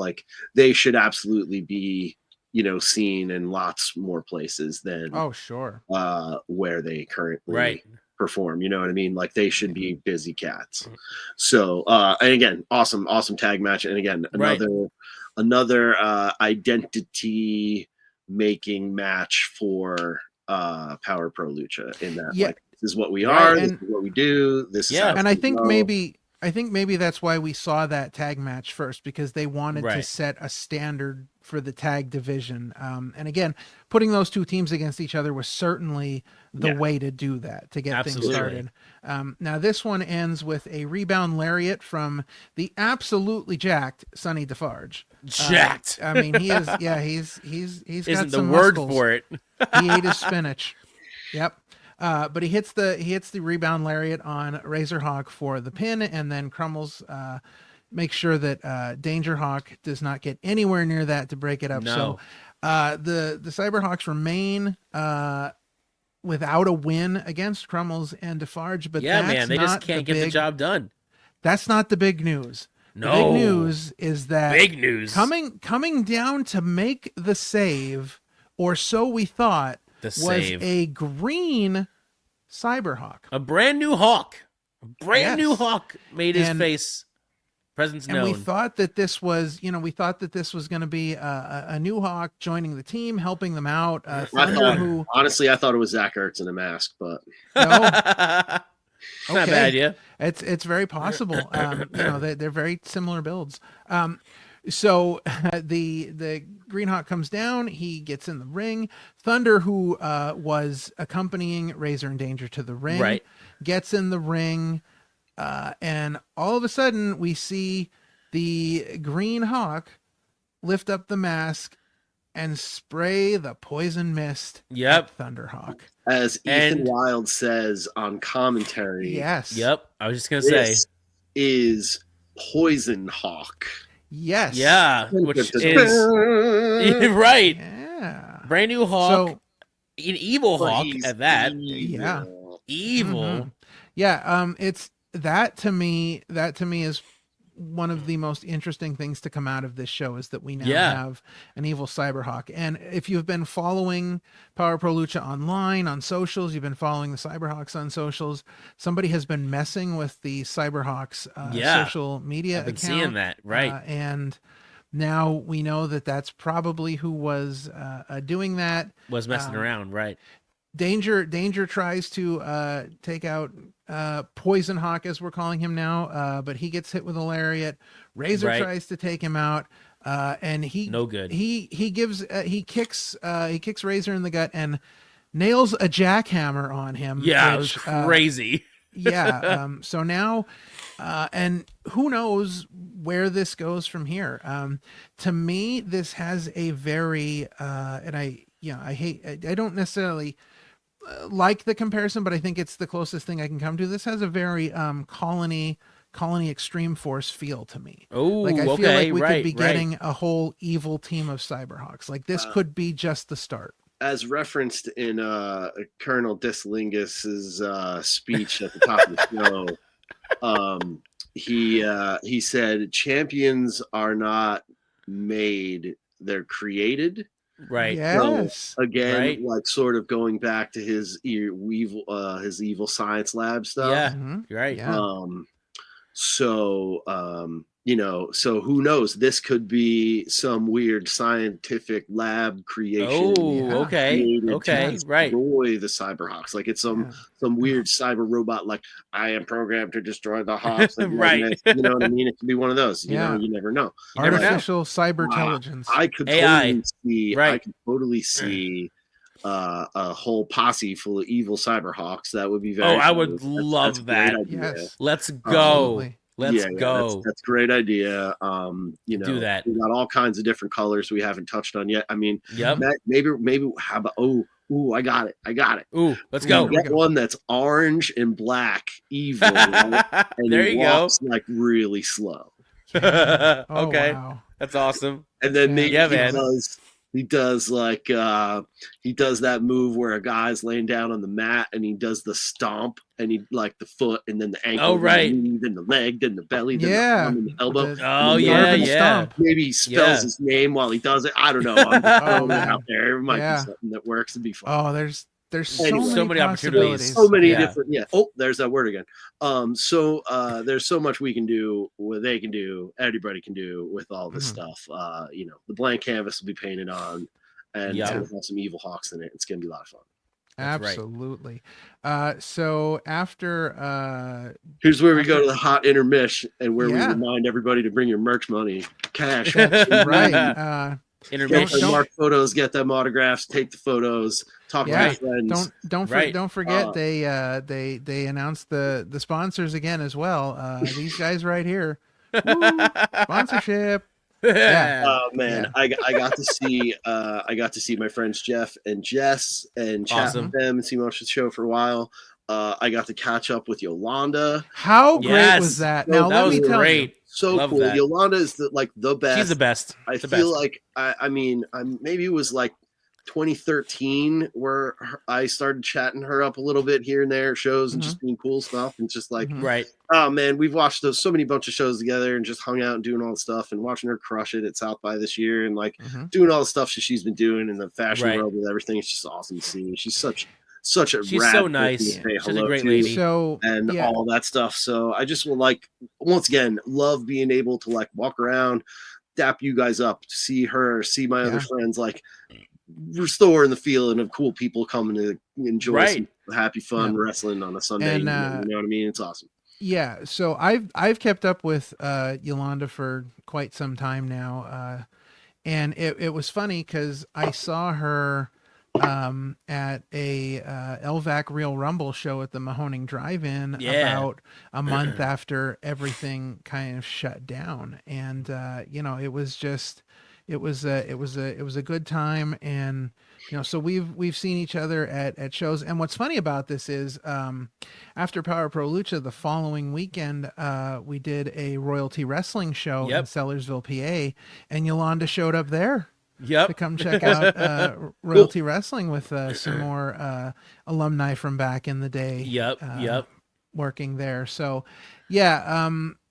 They should absolutely be, seen in lots more places than where they currently perform. You know what I mean? They should be busy cats. So, and again, awesome tag match. And again, another identity making match for Power Pro Lucha in that this is what we are, this is what we do, this is how and I think maybe that's why we saw that tag match first, because they wanted to set a standard for the tag division. And again, putting those two teams against each other was certainly the way to do that, to get things started. Now this one ends with a rebound lariat from the absolutely jacked Sonny Defarge. Jacked. I mean, he is. Yeah, he's got Isn't some the word muscles. for it? He ate his spinach. Yep. But he hits the rebound lariat on Razorhawk for the pin, and then Crumbles makes sure that Danger Hawk does not get anywhere near that to break it up. No. So the Cyberhawks remain without a win against Crumbles and Defarge, but Yeah, that's man, they just not can't get the job done. That's not the big news. No. The big news is that Big news. coming down to make the save, or so we thought, was a green Cyberhawk. A brand new Hawk. A brand new Yes. Hawk made his face presence known. And we thought that this was, going to be a new Hawk joining the team, helping them out. Thunder, honestly, I thought it was Zach Ertz in a mask, but no. It's not a bad idea. It's very possible. They're very similar builds. So the Green Hawk comes down. He gets in the ring. Thunder, who was accompanying Razor and Danger to the ring, gets in the ring. And all of a sudden, we see the Green Hawk lift up the mask and spray the poison mist at Thunderhawk. As Ethan Wilde says on commentary. Yes. Yep. I was just going to say. This is Poison Hawk. Yes. Yeah. Which is... right. Yeah. Brand new Hawk. An evil Hawk at that. Yeah. Evil. Mm-hmm. Yeah. It's that to me is one of the most interesting things to come out of this show, is that we now have an evil Cyberhawk. And if you've been following Power Pro Lucha online on socials, you've been following the Cyberhawks on socials, somebody has been messing with the Cyberhawks social media I've been account. seeing that, right. And now we know that that's probably who was doing that. Was messing around, right. Danger tries to take out Poison Hawk, as we're calling him now, but he gets hit with a lariat. Razor tries to take him out, and he no good. He kicks Razor in the gut and nails a jackhammer on him. Yeah, which, it was crazy. So now, and who knows where this goes from here? To me, this has a very and I don't necessarily like the comparison, but I think it's the closest thing I can come to. This has a very colony extreme force feel to me. Oh, like I feel like we could be getting a whole evil team of Cyberhawks. Like this could be just the start. As referenced in Colonel Dislingis's speech at the top of the show, he said, "Champions are not made; they're created." Right. Yes. So, again, like sort of going back to his evil science lab stuff. Yeah. Mm-hmm. Right. Yeah. So who knows? This could be some weird scientific lab creation. Oh, okay. Right. Destroy the Cyberhawks. Like it's some weird cyber robot. Like I am programmed to destroy the Hawks. Right. You know what I mean? It could be one of those. You know, you never know. Artificial cyber intelligence. I could AI. totally see. A whole posse full of evil Cyberhawks. That would be very. I would love that. Yes. Let's go. Let's go. That's a great idea. Do that. We got all kinds of different colors we haven't touched on yet. I mean, maybe how about I got it. Ooh, let's go. Get one that's orange and black, evil, right? And there you go. Like really slow. Okay, wow. That's awesome. And then maybe he does that move where a guy's laying down on the mat and he does the stomp and he like the foot and then the ankle, then the leg, then the belly, then the arm and the elbow. Stomp. Maybe he spells his name while he does it. I don't know. I'm just throwing it out there. It might be something that works. It'd be fun. Oh, there's so many opportunities. possibilities. So many different. Yeah. Oh, there's that word again. There's so much we can do. What they can do. Everybody can do with all this stuff. The blank canvas will be painted on, and it's gonna have some evil hawks in it. It's gonna be a lot of fun. Absolutely. So after here's where we go to the hot intermission and where we remind everybody to bring your merch money, cash. Right. Intermission. Mark photos, get them autographs, take the photos, talk to your friends. Don't forget they announced the sponsors again as well. These guys right here. Woo, sponsorship. Yeah. Oh man, Yeah. I got to see my friends Jeff and Jess and chat Awesome. with them and see them on the show for a while. I got to catch up with Yolanda. How great was Yes. that? So Now That let was me tell you. great. So Love cool. that. Yolanda is the best. She's the best. I The feel best. like I mean maybe it was like 2013 where I started chatting her up a little bit here and there, shows and just doing cool stuff and just like, Right. oh man, we've watched so many bunch of shows together and just hung out and doing all the stuff and watching her crush it at South by this year and like doing all the stuff she's been doing in the fashion Right. world with everything. It's just awesome to see. She's such a She's rad so person nice. to say She's a hello great to lady. So and yeah. all that stuff. So I just will like once again love being able to like walk around, dap you guys up, see her, see my other friends, like restoring the feeling of cool people coming to enjoy some happy fun wrestling on a Sunday. And, you know what I mean? It's awesome. Yeah, so I've kept up with Yolanda for quite some time now, and it was funny because I saw her at a LVAC Real Rumble show at the Mahoning Drive-In about a month after everything kind of shut down, and you know, it was just it was a good time, and you know, so we've seen each other at shows. And what's funny about this is after Power Pro Lucha the following weekend, we did a royalty wrestling show in Sellersville, PA, and Yolanda showed up there to come check out royalty wrestling with some more alumni from back in the day. Working there. So yeah,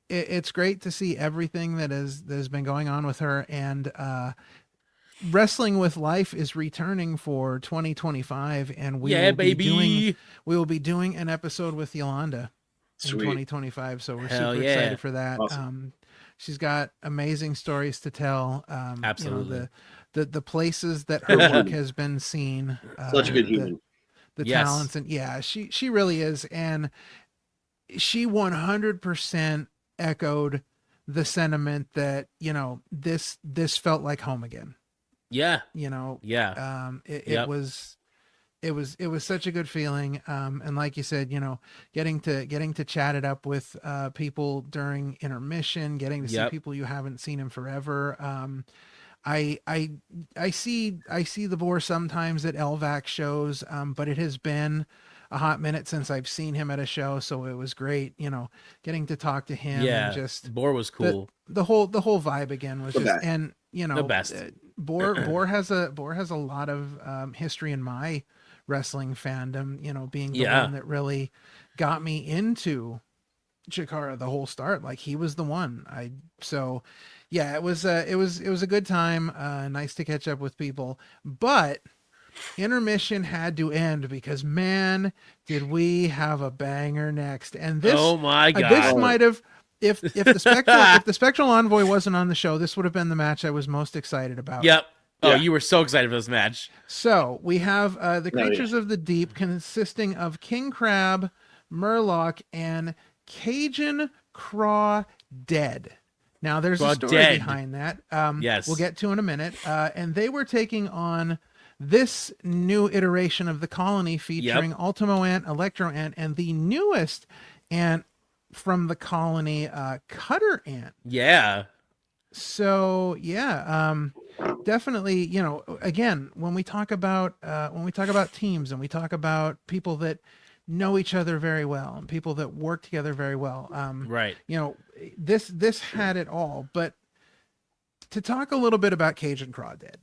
it's great to see everything that has been going on with her, and Wrestling with Life is returning for 2025, and we will be doing an episode with Yolanda in 2025. So we're super excited for that. Awesome. She's got amazing stories to tell. Absolutely. You know, the places that her work has been seen. Such a good human. The talents, and yeah, she really is, and she 100% echoed the sentiment that, you know, this felt like home again. Yeah. You know, it was such a good feeling. And like you said, you know, getting to chat it up with people during intermission, getting to see people you haven't seen in forever. I see the Boar sometimes at LVAC shows, but it has been a hot minute since I've seen him at a show, so it was great, you know, getting to talk to him. And just Boar was cool. The whole vibe again was just, and you know, the best. Boar has a lot of history in my wrestling fandom, you know, being the one that really got me into Chikara, the whole start. Like, he was the one. It was a good time. Nice to catch up with people, but intermission had to end because, man, did we have a banger next. And this, oh my god, this might have, if the spectral envoy wasn't on the show, this would have been the match I was most excited about. You were so excited for this match. So we have the Creatures of the Deep, consisting of King Crab, Murloc, and Cajun Crawdad. Now there's a story behind that. We'll get to in a minute. And they were taking on this new iteration of the colony, featuring Ultimo Ant, Electro Ant, and the newest ant from the colony, Cutter Ant. So definitely, you know, again, when we talk about teams, and we talk about people that know each other very well and people that work together very well, you know, this had it all. But to talk a little bit about Cajun Crawdad,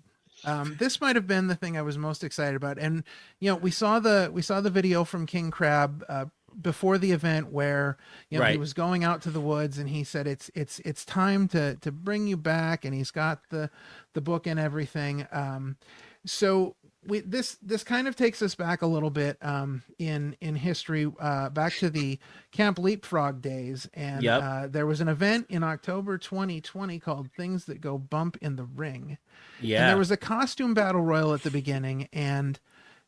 this might have been the thing I was most excited about. And you know, we saw the video from King Crab before the event where, you know, he was going out to the woods, and he said it's time to bring you back, and he's got the book and everything. So this kind of takes us back a little bit in history, back to the Camp Leapfrog days, and there was an event in October 2020 called Things That Go Bump in the Ring. And there was a costume battle royal at the beginning, and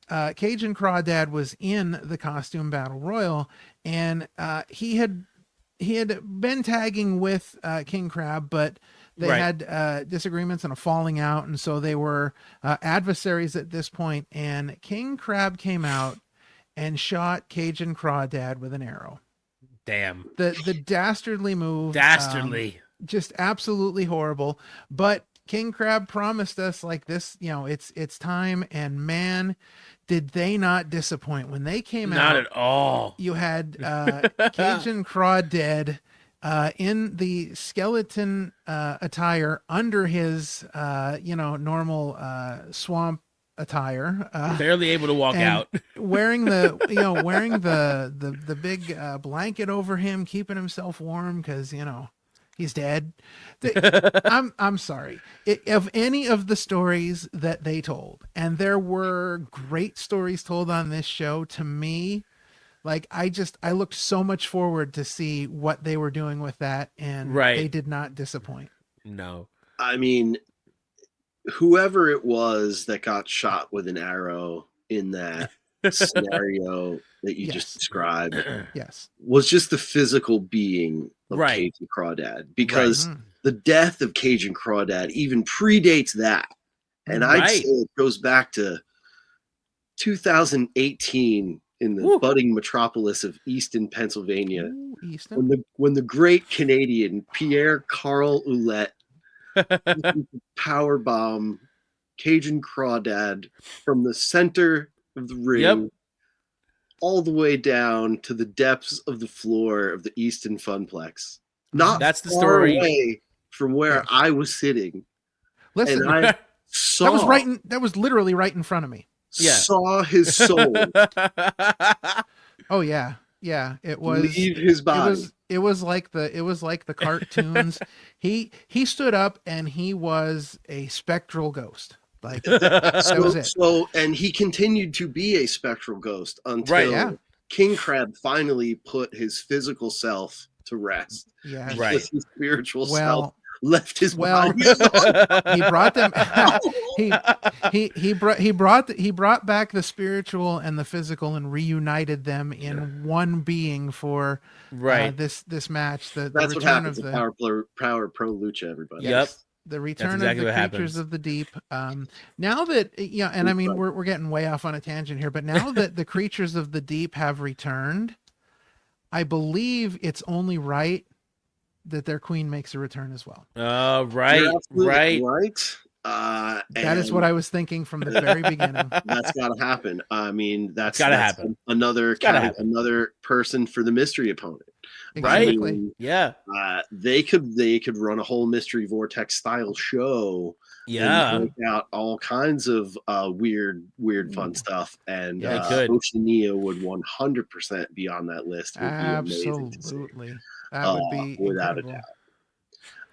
Cajun Crawdad was in the costume battle royal, and he had been tagging with King Crab, but they had disagreements and a falling out, and so they were adversaries at this point. And King Crab came out and shot Cajun Crawdad with an arrow. Damn. The dastardly move. just absolutely horrible. But King Crab promised us like this, it's time, and man, did they not disappoint when they came Not out. at all. You had Cajun Crawdad in the skeleton attire under his normal swamp attire, Barely able to walk and out. wearing the big blanket over him, keeping himself warm because he's dead. I'm sorry. Of any of the stories that they told, and there were great stories told on this show, to me, like I looked so much forward to see what they were doing with that, and Right. they did not disappoint. No. I mean, whoever it was that got shot with an arrow in that scenario that you just described Yes. was just the physical being of Right. Cajun Crawdad, because Mhm. the death of Cajun Crawdad even predates that. And I'd say it goes back to 2018 in the budding metropolis of Easton, Pennsylvania. Ooh, Easton. When the great Canadian Pierre Carl Ouellette power bomb Cajun Crawdad from the center of the ring all the way down to the depths of the floor of the Easton Funplex. Not That's the far story away from where I was sitting. Listen, and I saw that was literally right in front of me. Saw his soul. Oh yeah. Yeah, it was leave his body. It was like the cartoons. he stood up and he was a spectral ghost. Like that was it. So, and he continued to be a spectral ghost until King Crab finally put his physical self to rest. Yeah, right. His spiritual self left his body. He brought them. he brought back the spiritual and the physical and reunited them in one being for this match. That's what happens in Power Pro Lucha, everybody. Yes. The return of the creatures of the deep. Now that and I mean we're getting way off on a tangent here, but now that the creatures of the deep have returned, I believe it's only right that their queen makes a return as well. Right. That is what I was thinking from the very beginning. That's got to happen. I mean, that's got to happen. Another person for the mystery opponent. Exactly. I mean, they could run a whole Mystery Vortex style show. And work out all kinds of weird fun stuff, and Oceania would 100% be on that list. Absolutely, that would be without incredible. a doubt.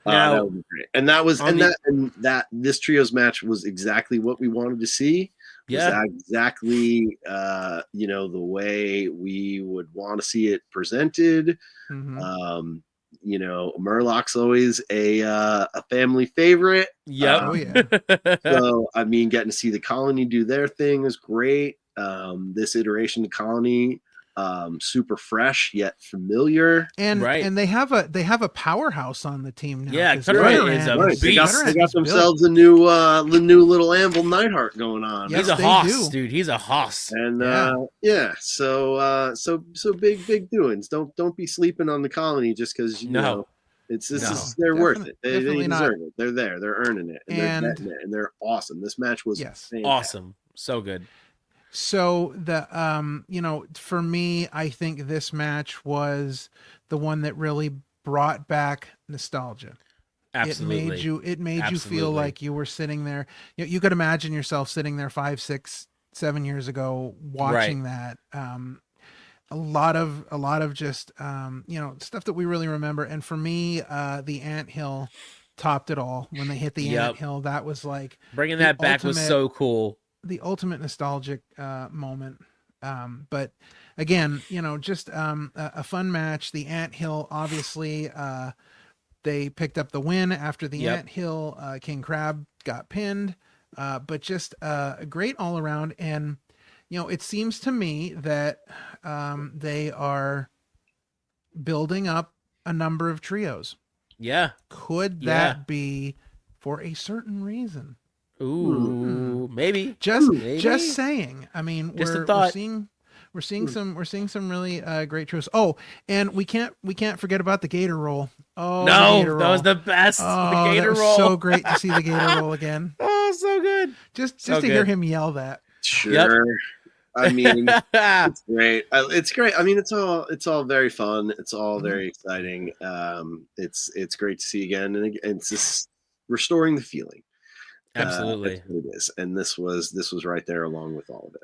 That would be great. And that was that this trios match was exactly what we wanted to see. Yeah, exactly. The way we would want to see it presented. Mm-hmm. Murlock's always a family favorite. So I mean, getting to see the Colony do their thing is great. This iteration of Colony, super fresh yet familiar, and they have a powerhouse on the team now. Yeah, they got themselves a new little Anvil Neidhart going on. He's a hoss, dude. He's a hoss, and so big doings. Don't be sleeping on the Colony just because you know. They're worth it. They deserve it. They're there. They're earning it, and they're getting it, and they're awesome. This match was awesome, so good. So the for me, I think this match was the one that really brought back nostalgia. Absolutely, it made you feel like you were sitting there. You could imagine yourself sitting there 5, 6, 7 years ago watching that. A lot of just stuff that we really remember. And for me, the anthill topped it all. When they hit the anthill, that was like bringing that back was so cool. The ultimate nostalgic moment. But again, just a fun match. The anthill, obviously, they picked up the win after the anthill. King Crab got pinned, but just a great all around. And it seems to me that they are building up a number of trios. Yeah. Could that be for a certain reason? Ooh, maybe. Just saying. I mean, we're We're seeing some really great truths. Oh, and we can't forget about the Gator roll. Oh, No, the Gator that was roll. the best. The Oh, Gator that was roll. so great to see the Gator roll again. Oh, so good. Just So to hear good. him yell that. Sure. I mean, it's great. It's great. I mean, it's all very fun. It's all very exciting. It's great to see again, and it's just restoring the feeling. Absolutely. That's what it is, and this was right there along with all of it.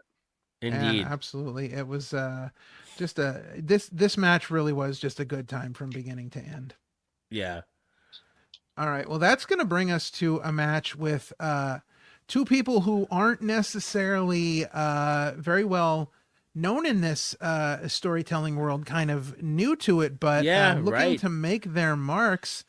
Indeed. And absolutely, it was just this match really was just a good time from beginning to end. Yeah. All right, well, that's going to bring us to a match with two people who aren't necessarily very well known in this storytelling world, kind of new to it, but looking to make their marks.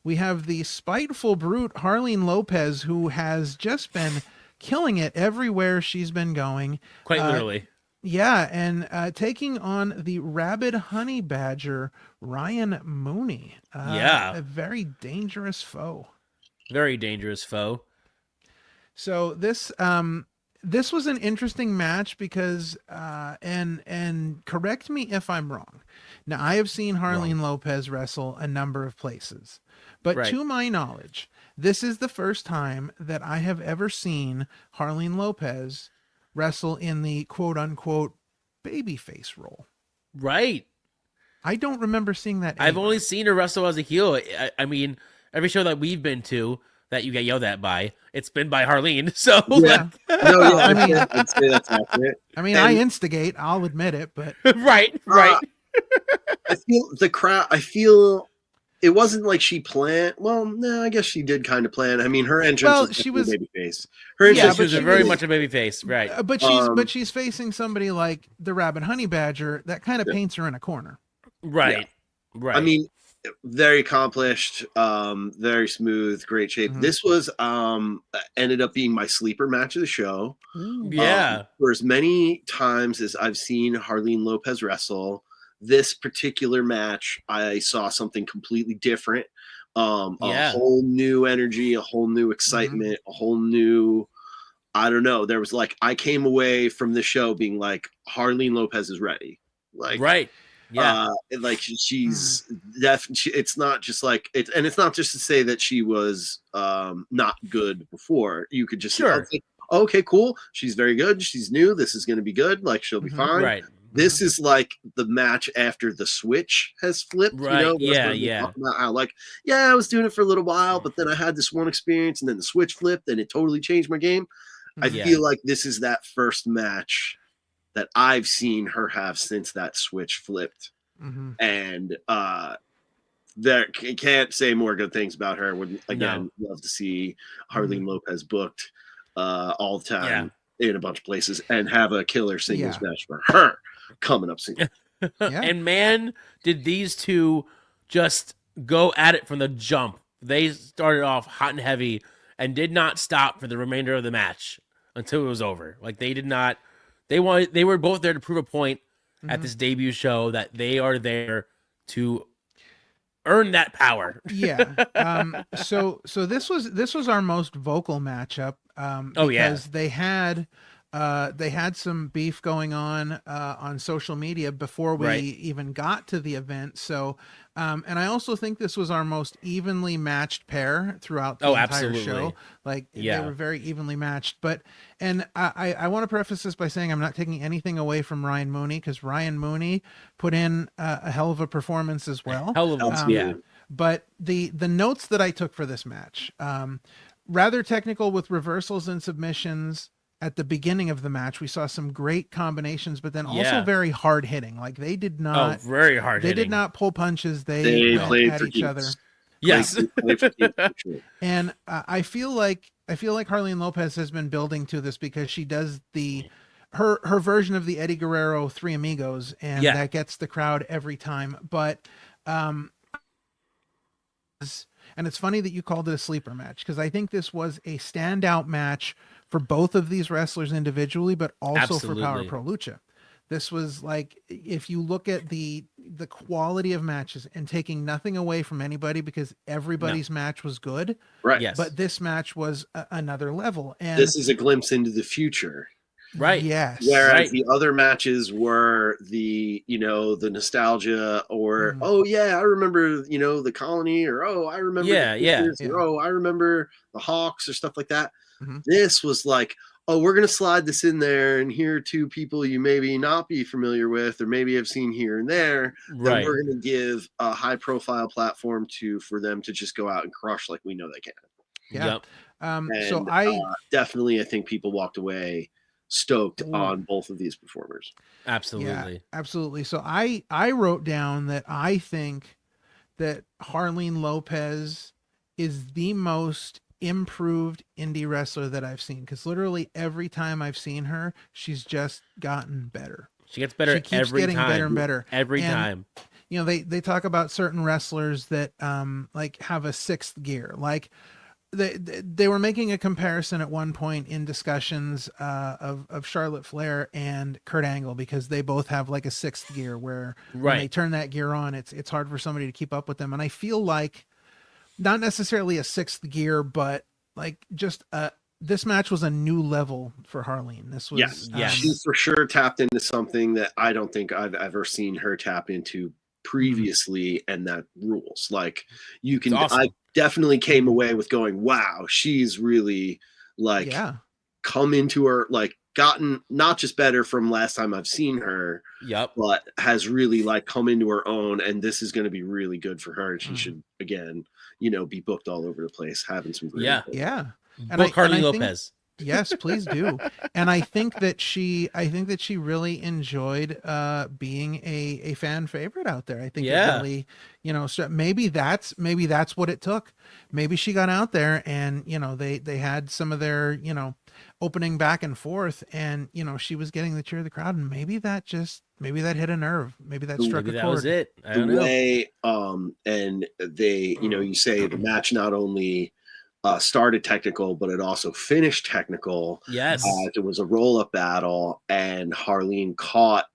We have the spiteful brute Harleen Lopez, who has just been killing it everywhere she's been going. Quite literally. Yeah, and taking on the rabid honey badger, Ryan Mooney. A very dangerous foe. Very dangerous foe. So this was an interesting match because and correct me if I'm wrong. Now, I have seen Harleen Lopez wrestle a number of places, but to my knowledge, this is the first time that I have ever seen Harleen Lopez wrestle in the quote unquote babyface role. Right. I don't remember seeing that anywhere. I've only seen her wrestle as a heel. I mean, every show that we've been to that you get yelled at by, it's been by Harleen. So yeah. I mean, I'd say that's accurate. I mean, I instigate, I'll admit it, but right. I feel the crowd. I feel it wasn't like she planned. Well, no, I guess she did kind of plan. I mean, her entrance was a baby face. Her entrance she was very much a baby face, right? But she's facing somebody like the Rabbit Honey Badger that kind of paints her in a corner. Right. Right. I mean, very accomplished, very smooth, great shape. This was ended up being my sleeper match of the show. For as many times as I've seen Harleen Lopez wrestle, this particular match, I saw something completely different. A whole new energy, a whole new excitement, a whole new, I don't know. There was like, I came away from the show being like, Harleen Lopez is ready. Like, like she's it's not just like it's not just to say that she was not good before. You could just say, okay, cool. She's very good. She's new. This is going to be good. Like, she'll be fine. Right. This is like the match after the switch has flipped. Right. You know? About how, like, I was doing it for a little while, but then I had this one experience and then the switch flipped and it totally changed my game. I feel like this is that first match that I've seen her have since that switch flipped. And there can't say more good things about her. Would again love to see Harleen Lopez booked all the time in a bunch of places and have a killer singles match for her coming up soon. And man, did these two just go at it from the jump. They started off hot and heavy and did not stop for the remainder of the match until it was over. Like, they did not. They were both there to prove a point at this debut show that they are there to earn that power. So this was our most vocal matchup. Because they had some beef going on social media before we even got to the event. So, and I also think this was our most evenly matched pair throughout the entire show. Like, they were very evenly matched. But, and I want to preface this by saying I'm not taking anything away from Ryan Mooney, because Ryan Mooney put in a hell of a performance as well. But the notes that I took for this match, rather technical with reversals and submissions. At the beginning of the match, we saw some great combinations, but then also very hard hitting. Like, they did not very hard hitting. They did not pull punches. They went at each other. Yes. And I feel like Harleen Lopez has been building to this, because she does her version of the Eddie Guerrero Three Amigos, and that gets the crowd every time. But and it's funny that you called it a sleeper match, because I think this was a standout match for both of these wrestlers individually, but also for Power Pro Lucha. This was like, if you look at the quality of matches, and taking nothing away from anybody, because everybody's match was good. Right. Yes. But this match was another level. And this is a glimpse into the future. Right. Yes. Whereas Right. the other matches were the, the nostalgia, or, Mhm. oh yeah, I remember, the Colony, or, oh, I remember the Yeah, yeah. Clippers, or, oh, I remember the Hawks, or stuff like that. Mhm. This was like, oh, we're going to slide this in there, and here are two people you maybe not be familiar with, or maybe have seen here and there, that Right. we're going to give a high profile platform for them to just go out and crush like we know they can. Yeah. Yep. So And I definitely, I think people walked away stoked Ooh. on both of these performers. Yeah, Absolutely. absolutely. So I wrote down that I think that Harleen Lopez is the most improved indie wrestler that I've seen, because literally every time I've seen her, she's just gotten better. She gets better She keeps every getting time. better and better. Every And time. they talk about certain wrestlers that like have a sixth gear. Like they were making a comparison at one point in discussions of Charlotte Flair and Kurt Angle, because they both have like a sixth gear where when they Right. turn that gear on, it's hard for somebody to keep up with them. And I feel like not necessarily a sixth gear, but like just this match was a new level for Harleen. This was Yes. She for sure tapped into something that I don't think I've ever seen her tap into previously, and that rules. Like, you can, It's awesome. I definitely came away with going, wow, she's really like yeah. come into her, like gotten not just better from last time I've seen her, Yep. but has really like come into her own, and this is going to be really good for her, and she should again, be booked all over the place, having some great Yeah. Yeah. Book Harley think- Lopez. Yes, please do. And I think that she really enjoyed being a fan favorite out there. I think it really, so maybe that's what it took. Maybe she got out there and, they had some of their, opening back and forth, and, she was getting the cheer of the crowd, and maybe that hit a nerve. Maybe that struck Maybe a that chord. was it. I the don't know. way and they, you say the match not only started technical, but it also finished technical. Yes. It was a roll-up battle, and Harleen caught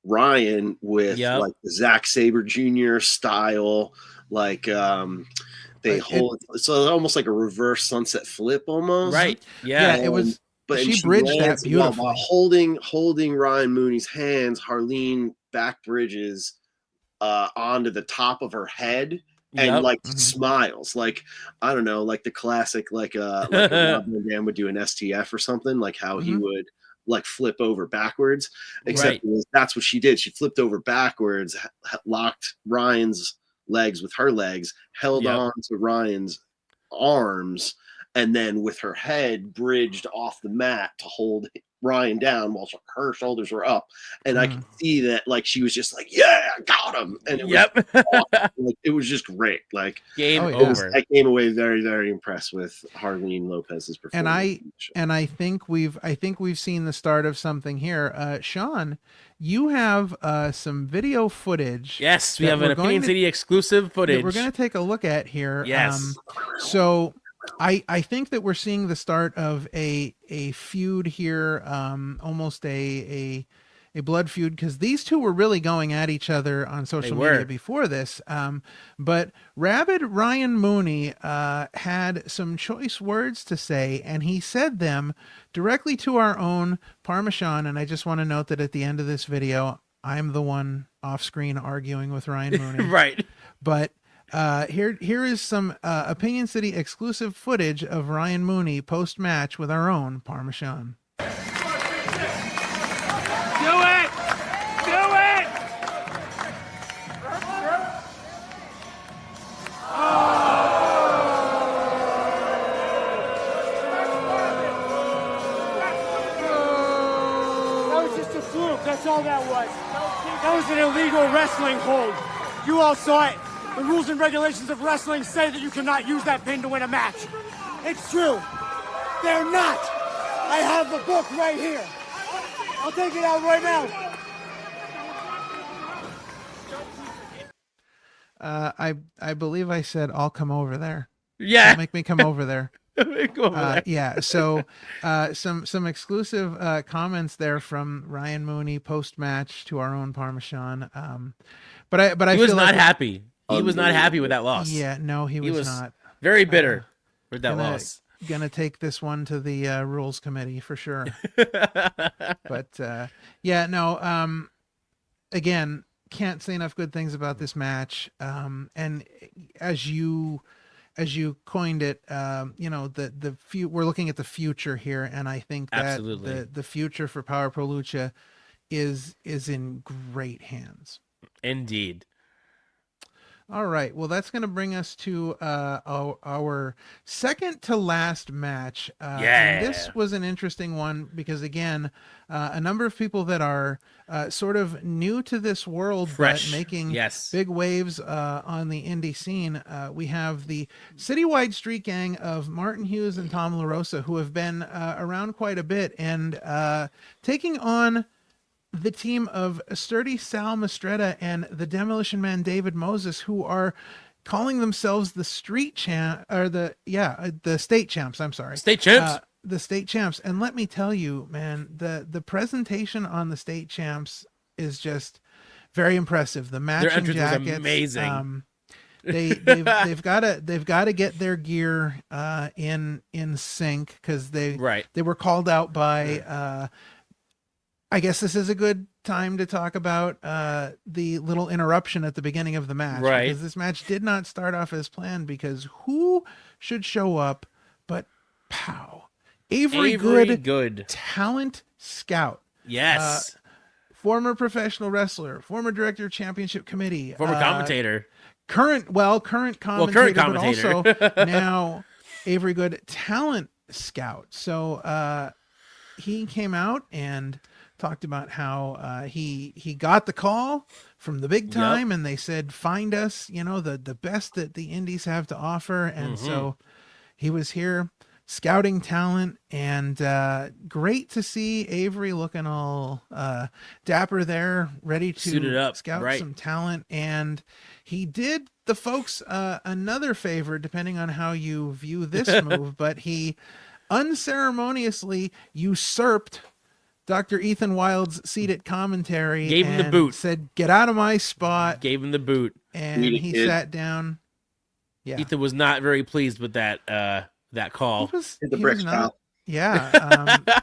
Ryan with like the Zack Sabre Jr. style, like they hold it's almost like a reverse sunset flip almost. Right. Yeah. It was. But she bridged that beautifully. while holding Ryan Mooney's hands, Harleen back bridges onto the top of her head, and smiles, like, I don't know, like the classic, like a Rob Van Dam would do an STF or something, like how he would like flip over backwards, except that's what she did. She flipped over backwards, locked Ryan's legs with her legs, held on to Ryan's arms, and then with her head bridged off the mat to hold Ryan down while her shoulders were up. And I could see that, like, she was just like, yeah, I got him. And it was awesome. Like, it was just great. Like, game over. I came away very, very impressed with Harleen Lopez's performance. And I think we've seen the start of something here. Sean, you have some video footage. Yes, we have an Opinion City exclusive footage. We're going to take a look at here. Yes. So I think that we're seeing the start of a feud here, almost a blood feud, because these two were really going at each other on social media before this. But Rabid Ryan Mooney had some choice words to say, and he said them directly to our own Parmesan. And I just want to note that at the end of this video, I'm the one off screen arguing with Ryan Mooney. Right. But here is some Opinion City exclusive footage of Ryan Mooney post match with our own Parmesan. Do it! Do it! That was just a fluke. That's all that was. That was an illegal wrestling hold. You all saw it. The rules and regulations of wrestling say that you cannot use that pin to win a match. It's true. They're not. I have the book right here. I'll take it out right now. I believe I said I'll come over there. Yeah. Don't make me come over there. Yeah. So some exclusive comments there from Ryan Mooney post match to our own Parmesan. But I he was feel not like happy. He was not happy with that loss. Yeah, no, he was not. Very bitter with that loss. gonna take this one to the rules committee for sure. But yeah, no. Again, can't say enough good things about this match. And as you coined it, we're looking at the future here, and I think that Absolutely. the future for Power Pro Lucha is in great hands. Indeed. All right. Well, that's going to bring us to our second to last match. And this was an interesting one because, again, a number of people that are sort of new to this world, Fresh. but making Yes. big waves on the indie scene. We have the citywide street gang of Martin Hughes and Tom LaRosa, who have been around quite a bit and taking on the team of Sturdy Sal Mastretta and the Demolition Man David Moses, who are calling themselves the street champ, or the state champs. I'm sorry, State champs. The state champs. And let me tell you, man, the presentation on the state champs is just very impressive. The matching jackets, was amazing. They've got to get their gear in sync because they were called out by. I guess this is a good time to talk about the little interruption at the beginning of the match. Right. Because this match did not start off as planned, because who should show up but pow. Avery Good, talent scout. Yes. Former professional wrestler, former director of championship committee. Former commentator. Current commentator, but also now Avery Good talent scout. So he came out and talked about how he got the call from the big time, and they said, find us, the best that the indies have to offer. And so he was here scouting talent, and great to see Avery looking all dapper there, ready to scout some talent. And he did the folks another favor, depending on how you view this move, but he unceremoniously usurped Dr. Ethan Wilde's seat at commentary. Gave him the boot. Said, get out of my spot. Gave him the boot. And he sat down. Yeah. Ethan was not very pleased with that call.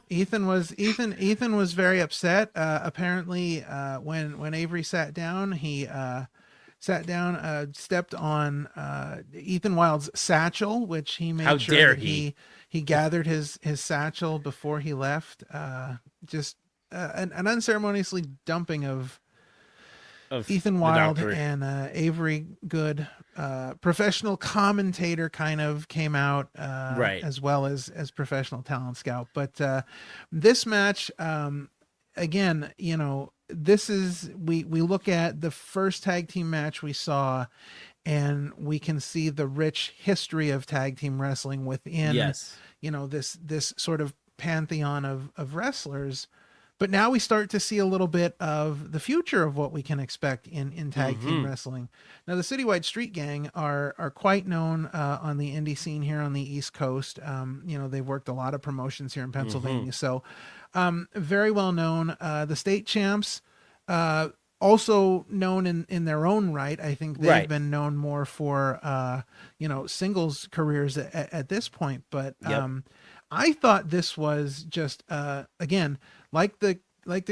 Ethan was very upset. Apparently, when Avery sat down, he stepped on Ethan Wilde's satchel, which he made sure that he gathered his satchel before he left. Just an unceremoniously dumping of Ethan Wilde, and Avery Good, professional commentator, kind of came out as well as professional talent scout. But this match, again, this is we look at the first tag team match we saw, and we can see the rich history of tag team wrestling within this sort of pantheon of wrestlers. But now we start to see a little bit of the future of what we can expect in tag team wrestling. Now, the Citywide Street Gang are quite known on the indie scene here on the East Coast. They've worked a lot of promotions here in Pennsylvania, so very well known. The state champs, also known in their own right. I think they've been known more for singles careers at this point. But I thought this was just again, like the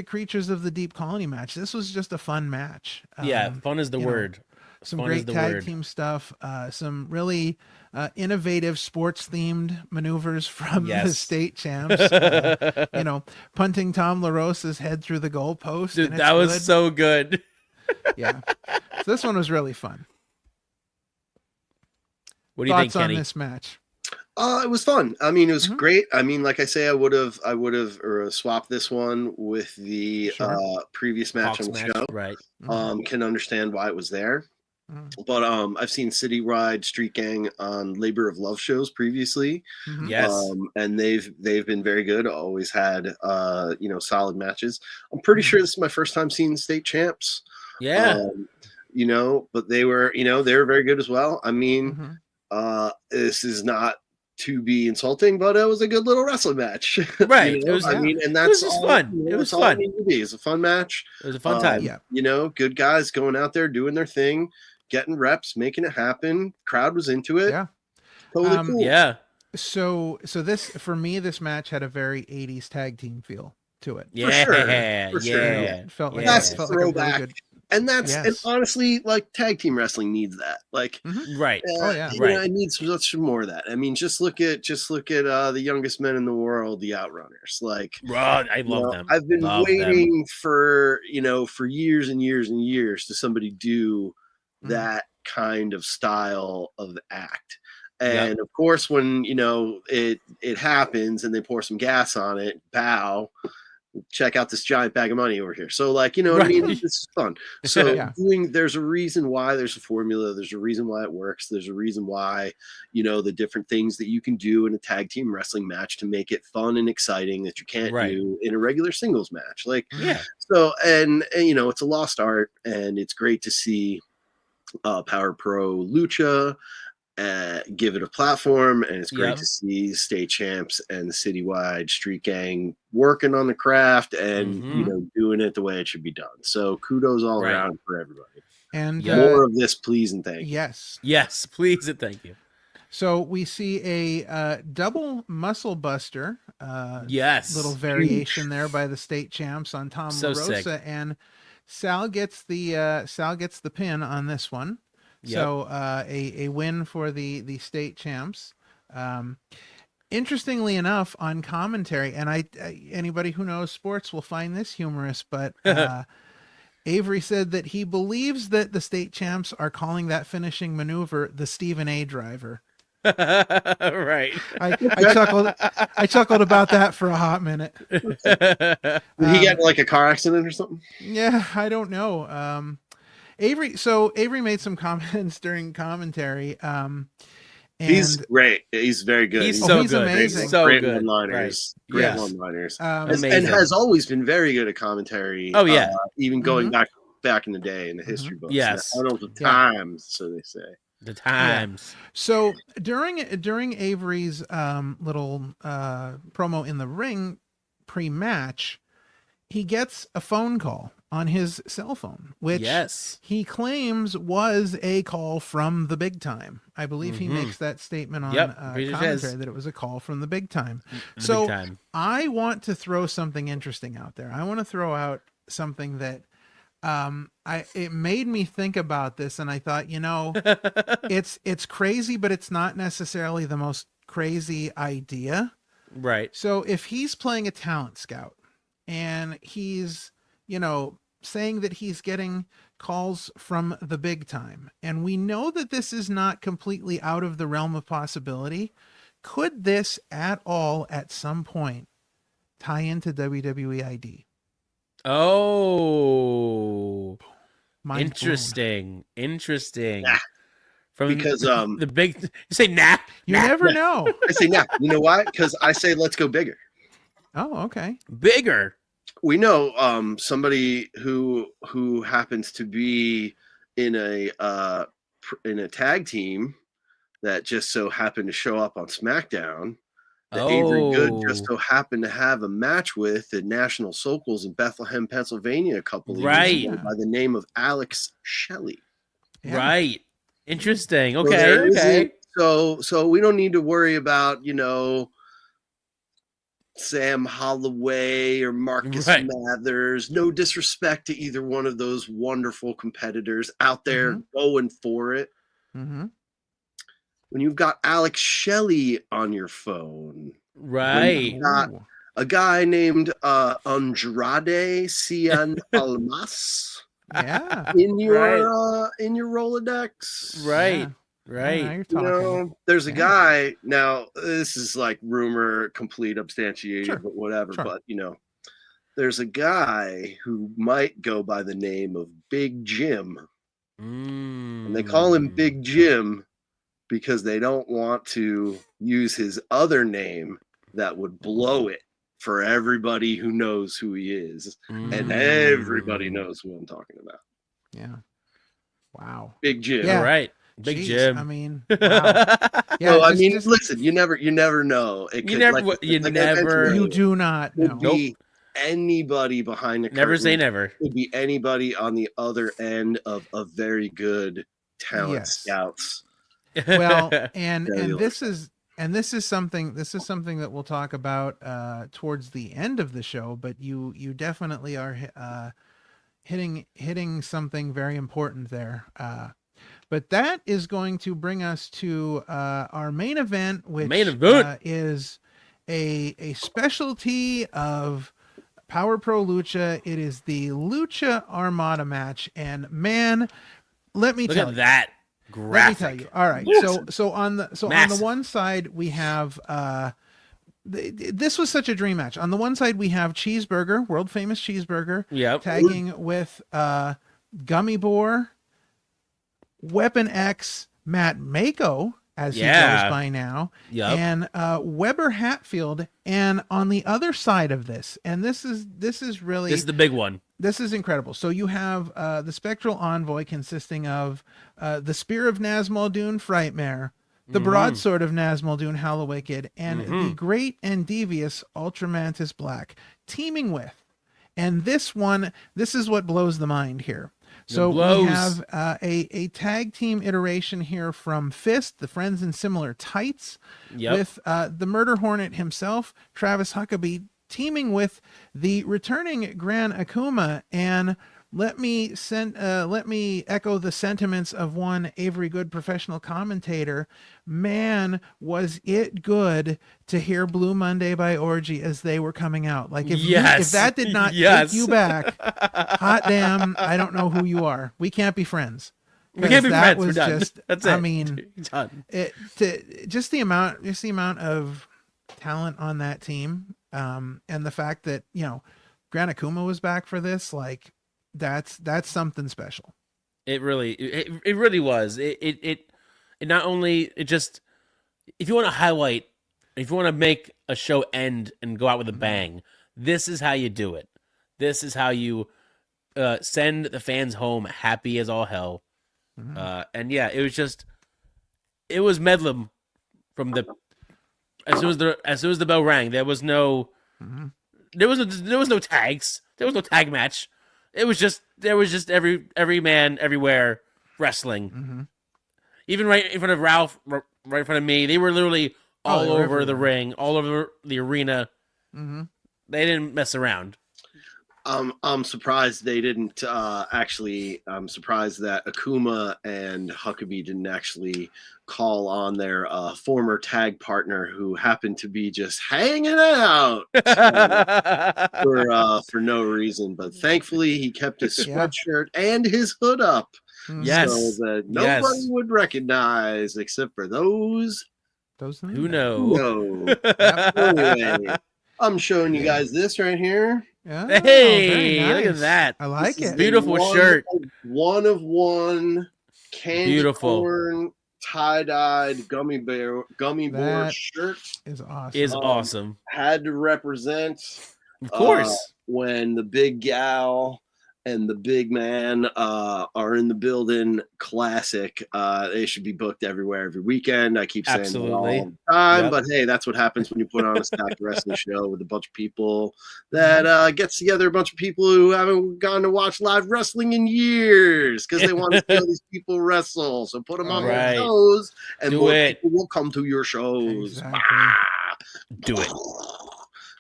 Creatures of the Deep Colony match. This was just a fun match. Fun is the word. Some great tag team stuff. Some really innovative sports themed maneuvers from the state champs. Punting Tom LaRosa's head through the goalpost. Dude, that was so good. Yeah. So this one was really fun. What do you think, Thoughts on Kenny? this match? It was fun. I mean, it was great. I mean, like I say, I would have swapped this one with the previous match on the show. Right. Can understand why it was there. But I've seen Citywide Street Gang on Labor of Love shows previously. Yes. And they've been very good. Always had solid matches. I'm pretty sure this is my first time seeing state champs. Yeah. But they were very good as well. I mean, this is not to be insulting, but it was a good little wrestling match. Right. And that's just fun. It was fun. It's a fun match. It was a fun time. Good guys going out there doing their thing, getting reps, making it happen. Crowd was into it. Yeah. Totally cool. Yeah. So this for me, this match had a very 80s tag team feel to it. Yeah, For sure. yeah, It felt like That's it felt like a really throwback. good. And Yes. honestly, like tag team wrestling needs that. Like, right. Oh, yeah. you Right. know, it needs much more of that. I mean, just look at the youngest men in the world, the Outrunners. Like, I you love know, them. I've been Love them. waiting for years and years and years to somebody do that kind of style of act. And of course, when it happens and they pour some gas on it, bow, check out this giant bag of money over here. So, like, you know what I mean? Right. This is fun. So Yeah. there's a reason why there's a formula. There's a reason why it works. There's a reason why, the different things that you can do in a tag team wrestling match to make it fun and exciting that you can't Right. do in a regular singles match. Like, Yeah. so, and it's a lost art, and it's great to see Power Pro Lucha give it a platform, and it's great to see state champs and the citywide street gang working on the craft and doing it the way it should be done. So kudos all around for everybody. And more of this, please, and thank you. Yes, please and thank you. So we see a double muscle buster. Little variation there by the state champs on Tom LaRosa, and Sal gets the pin on this one. So a win for the state champs. Interestingly enough, on commentary, and anybody who knows sports will find this humorous, but Avery said that he believes that the state champs are calling that finishing maneuver the Stephen A. driver. Right. I chuckled about that for a hot minute. Did he get like a car accident or something? Yeah, I don't know. Avery made some comments during commentary. And he's great. He's very good. He's so good. Amazing. So great good. One-liners. Right. Great one-liners. Amazing. And has always been very good at commentary. Oh yeah. Even going back in the day in the history books. Yes. I don't know the times, so they say. The times. Yeah. So during Avery's little promo in the ring pre-match, he gets a phone call on his cell phone, which he claims was a call from the big time. I believe he makes that statement on commentary that it was a call from the big time. I want to throw something interesting out there. I want to throw out something that it made me think about this, and I thought, it's crazy, but it's not necessarily the most crazy idea. Right. So if he's playing a talent scout and he's, saying that he's getting calls from the big time, and we know that this is not completely out of the realm of possibility, could this at all at some point tie into WWE ID? Oh, Mind interesting. Nah. Because the big, you say nah. You never know. I say nah. You know why? Because I say let's go bigger. Oh, okay. Bigger. We know somebody who happens to be in a tag team that just so happened to show up on SmackDown. That Avery Good just so happened to have a match with at National Sokol in Bethlehem, Pennsylvania, a couple of years ago by the name of Alex Shelley. Yeah. Right. Interesting. Okay. Okay. So we don't need to worry about, Sam Holloway or Marcus Mathers. No disrespect to either one of those wonderful competitors out there going for it. Mm-hmm. When you've got Alex Shelley on your phone, right? Got a guy named Andrade Cien Almas, in your Rolodex, right? Yeah. Right. There's a guy now. This is like rumor, complete substantiated, but whatever. Sure. But there's a guy who might go by the name of Big Jim, and they call him Big Jim because they don't want to use his other name that would blow it for everybody who knows who he is, and everybody knows who I'm talking about. Yeah. Wow. Big Jim. Yeah. All right. Big Jim. I mean, wow. Yeah, well, listen, you never know. It you could, never, you do not know. Could be anybody behind the curtain. Never say never. Could be anybody on the other end of a very good talent scouts. Well, and this is and this is something that we'll talk about towards the end of the show, but you definitely are hitting something very important there. But that is going to bring us to our main event, which is a specialty of Power Pro Lucha. It is the Lucha Armada match, and man, let me tell you that graphic. Let me tell you. All right, so on the one side we have this was such a dream match. On the one side we have Cheeseburger, world famous Cheeseburger, tagging with Gummy Boar, Weapon X, Matt Mako, as he goes by now, and Weber Hatfield. And on the other side of this, and this is the big one. This is incredible. So you have the Spectral Envoy, consisting of the Spear of Nazmaldun, Frightmare, the Broadsword of Nazmaldun, Hallowicked, and the Great and Devious Ultramantis Black, teaming with. And this is what blows the mind here. So we have a tag team iteration here from Fist, the Friends in Similar Tights, with the Murder Hornet himself, Travis Huckabee, teaming with the returning Gran Akuma. And let me echo the sentiments of one Avery Good, professional commentator. Man, was it good to hear Blue Monday by Orgy as they were coming out. Like if that did not take you back, hot damn, I don't know who you are. We can't be friends. We can't be friends. Was we're done. Just, That's it. I mean, done. Just the amount of talent on that team, and the fact that Gran Akuma was back for this, like that's something special. It really was. It not only just, if you want to highlight, if you want to make a show end and go out with a bang, this is how you do it. This is how you send the fans home happy as all hell. And yeah, it was Medlem from the as soon as the bell rang. There was no tags. There was no tag match. There was just every man everywhere wrestling. Even right in front of Ralph, right in front of me, they were literally all over the ring, all over the arena. They didn't mess around. I'm surprised they didn't actually. I'm surprised that Akuma and Huckabee didn't actually call on their former tag partner, who happened to be just hanging out for no reason. But thankfully, he kept his sweatshirt and his hood up, so that nobody would recognize, except for those who know. Anyway, I'm showing you guys this right here. Oh, hey, nice. Look at that. I like it. Beautiful shirt. One of one candy corn tie-dyed gummy board shirt. Is awesome. Awesome. Had to represent, of course, when the big gal and the big man are in the building. Classic. They should be booked everywhere, every weekend. I keep saying that all the time, but hey, that's what happens when you put on a stacked wrestling show with a bunch of people that gets together, a bunch of people who haven't gone to watch live wrestling in years because they want to see all these people wrestle. So put them on their shows, and more people will come to your shows. Exactly. Do it.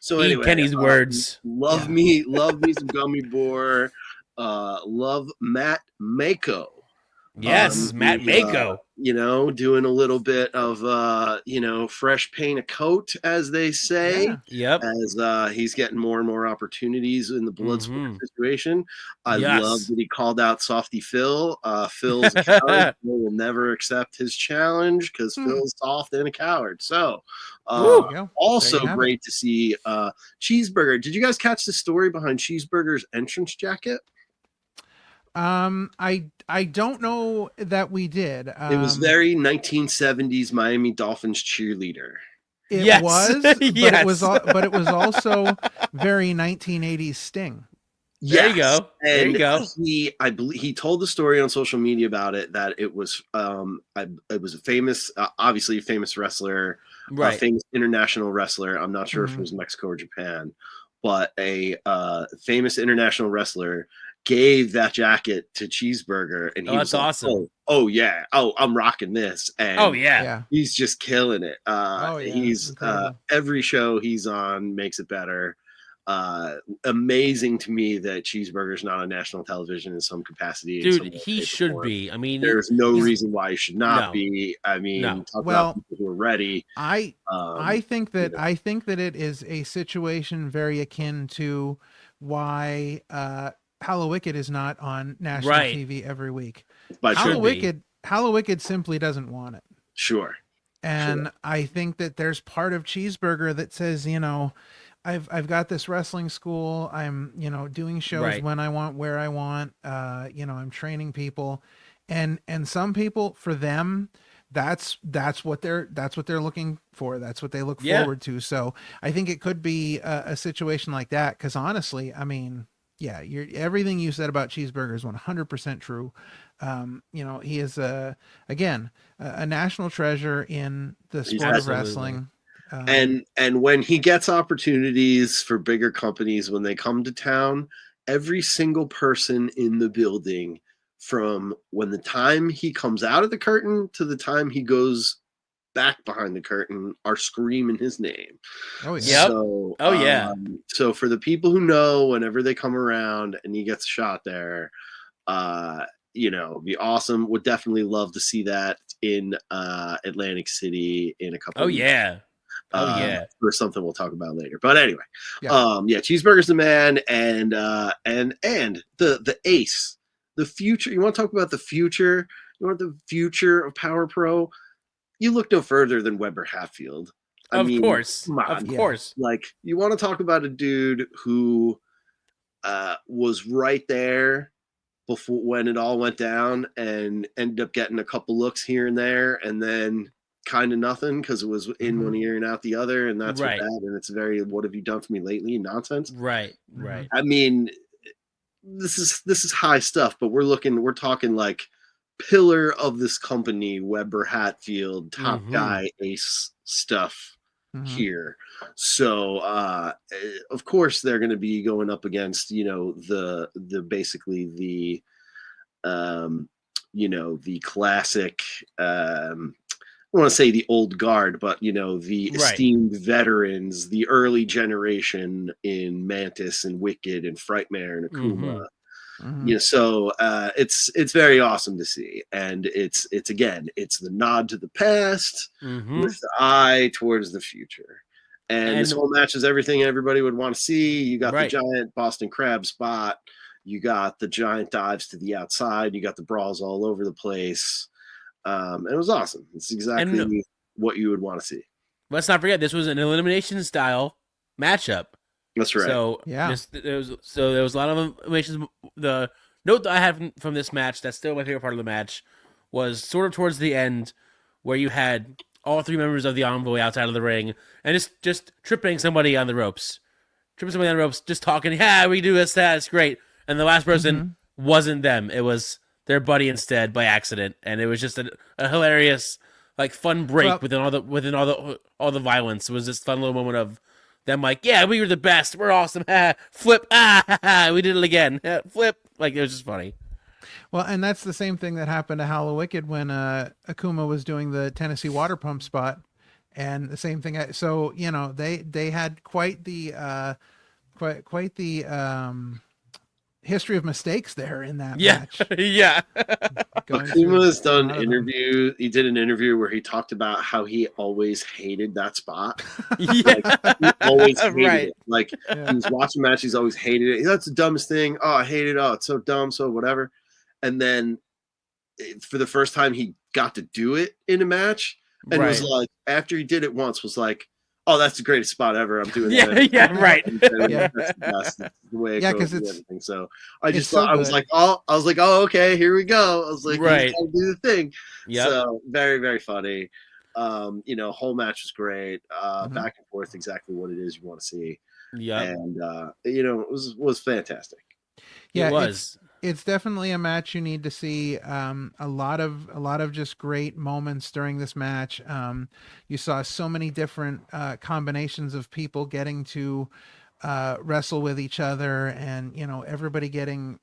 So anyway, Kenny's words. Love me some Gummy Boar. Love Matt Mako. Yes, Matt Mako. Doing a little bit of fresh paint a coat, as they say. Yep. As he's getting more and more opportunities in the Bloodsport situation. I love that he called out Softy Phil. Phil's a coward. Phil will never accept his challenge because Phil's soft and a coward. So also great to see Cheeseburger. Did you guys catch the story behind Cheeseburger's entrance jacket? I don't know that we did. It was very 1970s Miami Dolphins cheerleader. It was, but it was also very 1980s Sting. There you go. There you go. I believe he told the story on social media about it, that it was it was a famous, obviously a famous wrestler, a famous international wrestler. I'm not sure if it was Mexico or Japan, but a famous international wrestler. gave that jacket to Cheeseburger, and he Oh, was that's like, awesome. oh yeah, oh, I'm rocking this, and Oh yeah. Yeah. he's just killing it. Oh, yeah. He's Incredible. every show he's on makes it better. Amazing to me that Cheeseburger's not on national television in some capacity. in some Dude, way, he shape, or should form. be. I mean, There's no he's- reason why he should not No. be. I mean, No. talk Well, about people who are ready. I think that you know. I think that it is a situation very akin to why Hallowicked is not on national Right. TV every week. But should be. Hallowicked simply doesn't want it. Sure. And I think that there's part of Cheeseburger that says, you know, I've got this wrestling school. I'm, you know, doing shows Right. when I want, where I want. You know, I'm training people, and some people, for them, that's what they're looking for. That's what they look Yeah. forward to. So I think it could be a situation like that. Because honestly, I mean, yeah, everything you said about Cheeseburger is 100% true. You know, he is again a national treasure in the sport of absolutely. wrestling. And when he gets opportunities for bigger companies when they come to town, every single person in the building, from when the time he comes out of the curtain to the time he goes back behind the curtain, are screaming his name. Oh yeah. Yep. So, Oh, yeah. So for the people who know, whenever they come around and he gets a shot there, you know, it'd be awesome. Would definitely love to see that in Atlantic City in a couple. Oh weeks. yeah. Oh yeah. Or something we'll talk about later. But anyway, Yeah. Cheeseburger's the man, and the ace, the future. You want to talk about the future? You want the future of Power Pro? You look no further than Weber Hatfield. I Of mean, course. come on. Of Yeah. course. Like, you want to talk about a dude who was right there before when it all went down, and ended up getting a couple looks here and there, and then kind of nothing because it was in one ear and out the other, and that's Right. what that. And it's very, what have you done for me lately? Nonsense. Right. Right. I mean, this is high stuff, but we're talking like pillar of this company, Weber Hatfield, top guy, ace stuff here. So of course they're going to be going up against, you know, the basically the you know, the classic I want to say the old guard, but, you know, the Right. esteemed veterans, the early generation in Mantis and Wicked and Frightmare and Akuma. You know, so it's very awesome to see, and it's again, it's the nod to the past with the eye towards the future. And this whole match is everything everybody would want to see. You got Right. the giant Boston Crab spot, you got the giant dives to the outside, you got the brawls all over the place. And it was awesome. It's exactly what you would want to see. Let's not forget, this was an elimination style matchup. That's right. So Yeah. there was a lot of eliminations. The note that I have from this match, that's still my favorite part of the match, was sort of towards the end, where you had all three members of the Envoy outside of the ring and just tripping somebody on the ropes, just talking. Yeah, we do this. That's great. And the last person wasn't them. It was their buddy instead by accident, and it was just a hilarious, like, fun break within all the violence. It was this fun little moment of them like, yeah, we were the best, we're awesome, flip, we did it again, flip. Like, it was just funny. Well, and that's the same thing that happened to Hallowicked when Akuma was doing the Tennessee water pump spot, and the same thing. So, you know, they had quite the history of mistakes there in that match. Yeah. Akuma's done interview. He did an interview where he talked about how he always hated that spot. Yeah. Like, he always hated Right. it. Like, he was watching match, he's always hated it. That's the dumbest thing. Oh, I hate it. Oh, it's so dumb. So whatever. And then for the first time, he got to do it in a match, and was like, after he did it once, was like, oh, that's the greatest spot ever. I'm doing that. Yeah, right. Yeah. That's the best. That's the way it Yeah, goes 'cause and it's- everything. So I just so thought, I was good. like, oh, okay, here we go. I was like, Right. I'll do the thing. Yep. So very, very funny. You know, whole match was great. Back and forth, exactly what it is you want to see. Yep. And you know, it was fantastic. Yeah, It was. It's definitely a match you need to see. A lot of just great moments during this match. You saw so many different combinations of people getting to wrestle with each other, and everybody getting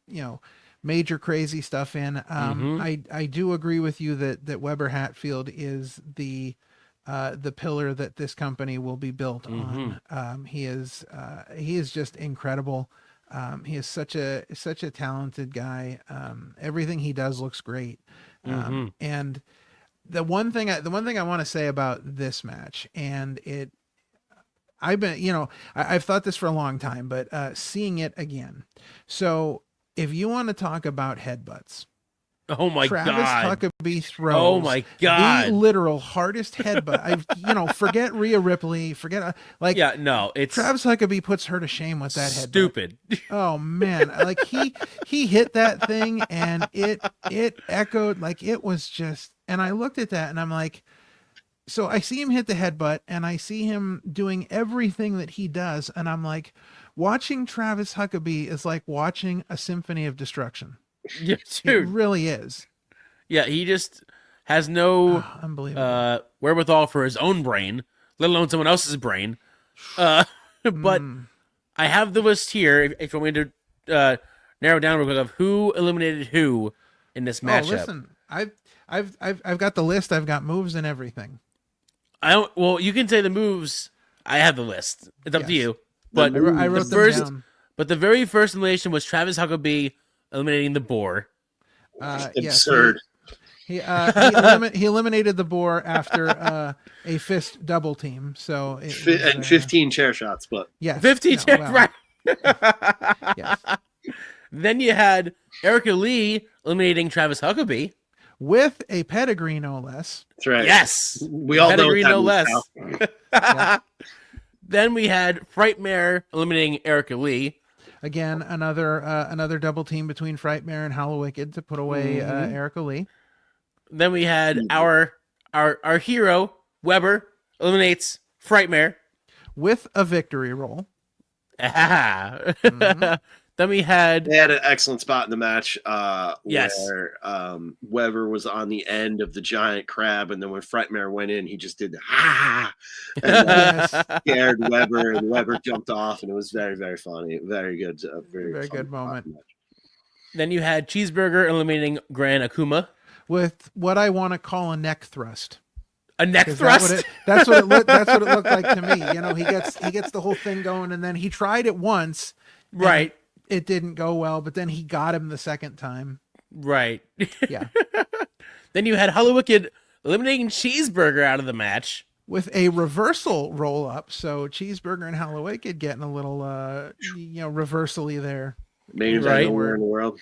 major crazy stuff in. I do agree with you that Weber Hatfield is the pillar that this company will be built on. He is just incredible. He is such a talented guy. Everything he does looks great. And the one thing I want to say about this match, and I've thought this for a long time, but seeing it again. So if you want to talk about headbutts, oh my Travis God. Huckabee throws Oh my God. the literal hardest headbutt. Forget Rhea Ripley, forget it's Travis Huckabee puts her to shame with that headbutt. stupid. Oh man, like he hit that thing and it echoed, like it was just, and I looked at that and I'm like, so I see him hit the headbutt and I see him doing everything that he does, and I'm like, watching Travis Huckabee is like watching a symphony of destruction. Yeah, It dude. really is. Yeah, he just has no Unbelievable. wherewithal for his own brain, let alone someone else's brain. But I have the list here. If you want me to narrow down real quick of who eliminated who in this matchup. Listen, I've got the list. I've got moves and everything. Well, you can say the moves. I have the list. It's up to Yes. you. But I wrote them down. But the very first elimination was Travis Huckabee eliminating the Boar. Absurd. He eliminated the Boar after a fist double team. So And 15 chair shots, but yeah, 15 right. Yes. Then you had Erica Lee eliminating Travis Huckabee With a pedigree, no less. that's right. Yes, We all know pedigree, what that no means less. now. Then we had Frightmare eliminating Erica Lee. Again, another double team between Frightmare and Hallowicked to put away Erica Lee. Then we had our hero Weber eliminates Frightmare With a victory roll. Then we had They had an excellent spot in the match Yes. where Weber was on the end of the giant crab, and then when Frightmare went in, he just did the and Yes. scared Weber, and Weber jumped off, and it was very, very funny. Very good. Very Very fun good moment. match. Then you had Cheeseburger eliminating Gran Akuma. With what I want to call a neck thrust. A neck 'Cause thrust. That's what it looked like to me. He gets the whole thing going, and then he tried it once. and Right. It didn't go well, but then he got him the second time. Right. Yeah. Then you had Hallowicked eliminating Cheeseburger out of the match. With a reversal roll up, so Cheeseburger and Hallowicked getting a little reversally there. Main event Right. anywhere in the world.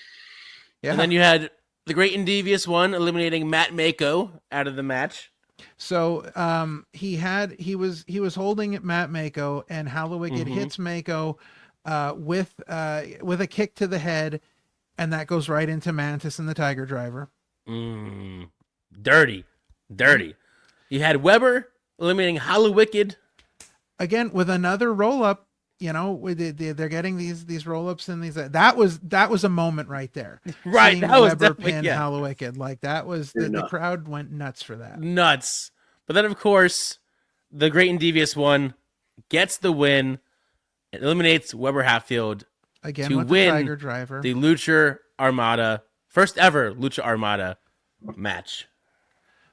Yeah. And then you had the Great and Devious One eliminating Matt Mako out of the match. So he was holding Matt Mako, and Hallowicked hits Mako with a kick to the head, and that goes right into Mantis and the Tiger Driver. Dirty. You had Weber eliminating Hallowicked. Again with another roll up. They're getting these roll ups and these. That was a moment right there. Right, Seeing that was Weber definitely- pin yeah. Hallowicked, like that was the crowd went nuts for that. Nuts. But then, of course, the Great and Devious One gets the win. It eliminates Weber Hatfield Again to with win the Tiger Driver. the Lucha Armada, first ever Lucha Armada match.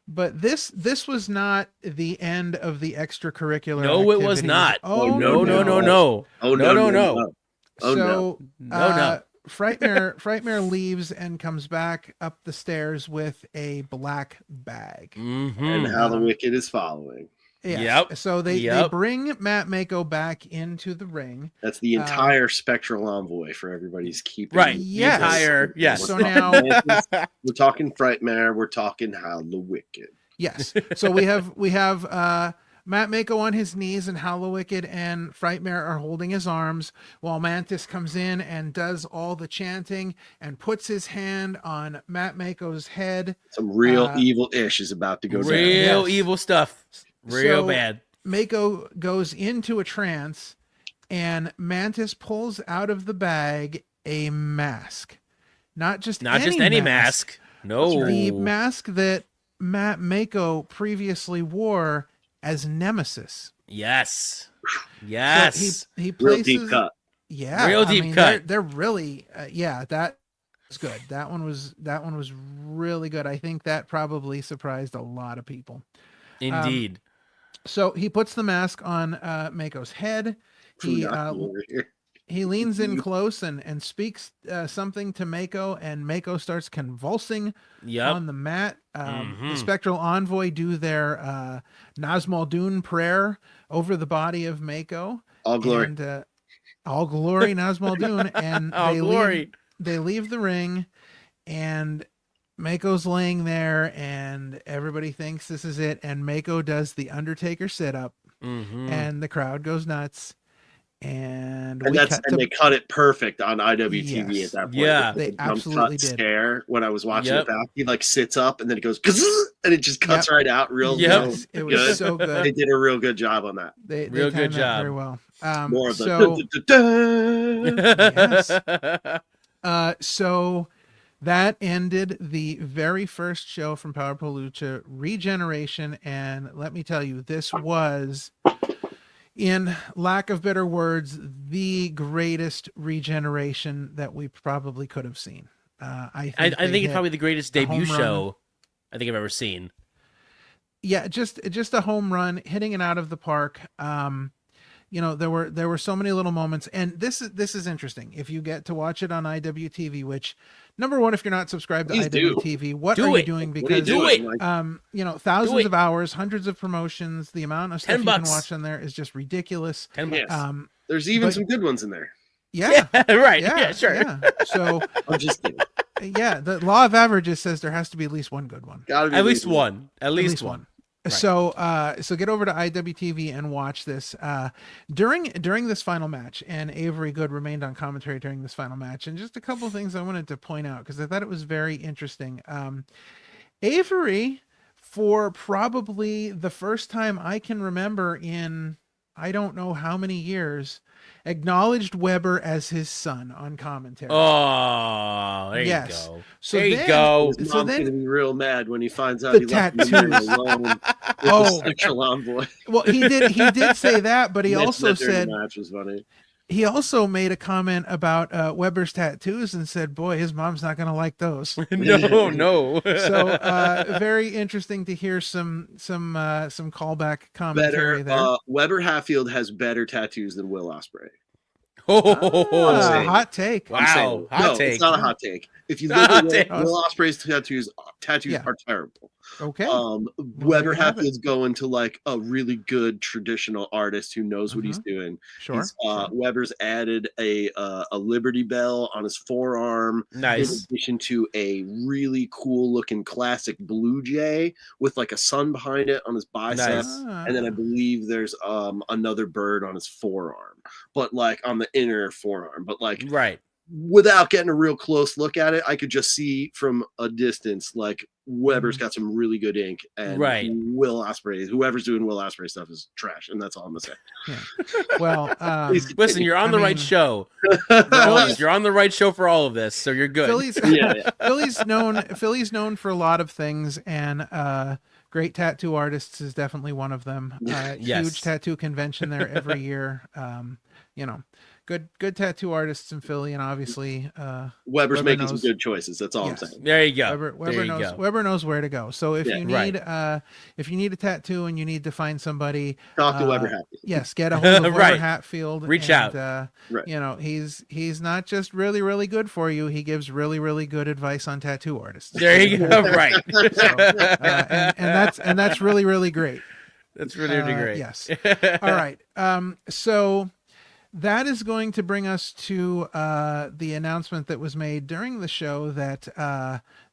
But this was not the end of the extracurricular. No, it was activities. not. Oh no. Oh, No. no. No. Oh, So No. Frightmare leaves and comes back up the stairs with a black bag. Mm-hmm. And how the Wicked is following. Yes. Yep. So they Yep. bring Matt Mako back into the ring. That's the entire spectral envoy for everybody's keeping. Right. Yes. The entire, yes. So We're now, talking- we're talking Frightmare. We're talking How the Wicked. yes. So we have Matt Mako on his knees, and Hallowicked and Frightmare are holding his arms while Mantis comes in and does all the chanting and puts his hand on Matt Mako's head. Some real evil ish is about to go down. Real Yes. evil stuff. Real So, bad. Mako goes into a trance, and Mantis pulls out of the bag a mask. Not just Any mask. No. The mask that Matt Mako previously wore as Nemesis. Yes. So Yes. he Real deep places cut. yeah, Real I deep mean, cut. They're really yeah, that was good. That one was really good. I think that probably surprised a lot of people. Indeed. So he puts the mask on Mako's head. He Funaki over here. he leans in close and speaks something to Mako, and Mako starts convulsing Yep. on the mat. The Mhm. Spectral Envoy do their Nazmaldun prayer over the body of Mako. All glory. And all glory, Nazmaldun. And All glory. They leave the ring, and Mako's laying there, and everybody thinks this is it. And Mako does the Undertaker sit up, Mhm. and the crowd goes nuts. And And we that's cut and to they cut it perfect on IWTV Yes. at that point. Yeah. With the They jump absolutely cut did. Scare when I was watching Yep. it back. He like sits up and then it goes and it just cuts Yep. right out real Yep. real Yes, it was good. so good. They did a real good job on that. They Real good timed that job. very well. More of the Yes. So that ended the very first show from Power Pro Lucha, Regeneration, and let me tell you, this was, in lack of better words, the greatest regeneration that we probably could have seen. I I they think it's hit probably the greatest a debut home run. show I think I've ever seen. Yeah, just a home run, hitting it out of the park. You know, there were so many little moments, and this is interesting. If you get to watch it on IWTV, which, number one, if you're not subscribed to Please do. IWTV, what Do are you it. doing? What are you Because doing? it. Like, you know, thousands it. of hours, hundreds of promotions, the amount of stuff $10. you can watch on there is just ridiculous. $10. yes. There's even but- some good ones in there. Yeah, Right. Yeah, sure. Yeah. So I'm just kidding. yeah, the law of averages says there has to be at least one good one. Gotta be At least one. At At least one. Right. So get over to IWTV and watch this. During this final match, and Avery Good remained on commentary during this final match, and just a couple of things I wanted to point out because I thought it was very interesting. Avery, for probably the first time I can remember in I don't know how many years, acknowledged Weber as his son on commentary. Oh, there Yes. you go. So there you then- go. His So mom's then- gonna be real mad when he finds out The he left the man tattoos. alone with Oh. the sexual envoy. Well, he did say that, but he Mentioned also that during said the match was funny. he also made a comment about Weber's tattoos and said, "Boy, his mom's not going to like those." no. So very interesting to hear some callback commentary Better. there. Weber Hatfield has better tattoos than Will Ospreay. Oh, saying. Hot take. Wow. I'm saying. hot No, take. it's not a hot take. If you Not look a at hot take. Will Ospreay's tattoos Yeah. are terrible. Okay. Weber there you have it. Hatfield's going to like a really good traditional artist who knows what he's doing. Sure. He's, Weber's added a Liberty Bell on his forearm, in Nice. addition to a really cool looking classic Blue Jay with like a sun behind it on his bicep. Nice. And then I believe there's another bird on his forearm, but like on the inner forearm. But like Right. without getting a real close look at it, I could just see from a distance like Weber's got some really good ink, and Right. Will Ospreay, whoever's doing Will Ospreay stuff is trash, and that's all I'm gonna say. Well, Please Listen, you're on I the right mean- show. You're on the right show for all of this, so you're good. Philly's Yeah. Philly's known for a lot of things, and great tattoo artists is definitely one of them. Yes. Huge tattoo convention there every year. You know, good tattoo artists in Philly, and obviously Weber's Weber making knows- some good choices. That's all Yes. I'm saying. There you go. Weber there you knows go. Weber knows where to go. So if Yeah, you right. need a tattoo and you need to find somebody, Talk to Weber Hatfield. yes, get a hold of Weber Right. Hatfield. Reach and, out. Right. You know, he's not just really, really good for you. He gives really, really good advice on tattoo artists. There you go. Right. And that's really, really great. That's really, really great. Yes. All right. So that is going to bring us to the announcement that was made during the show that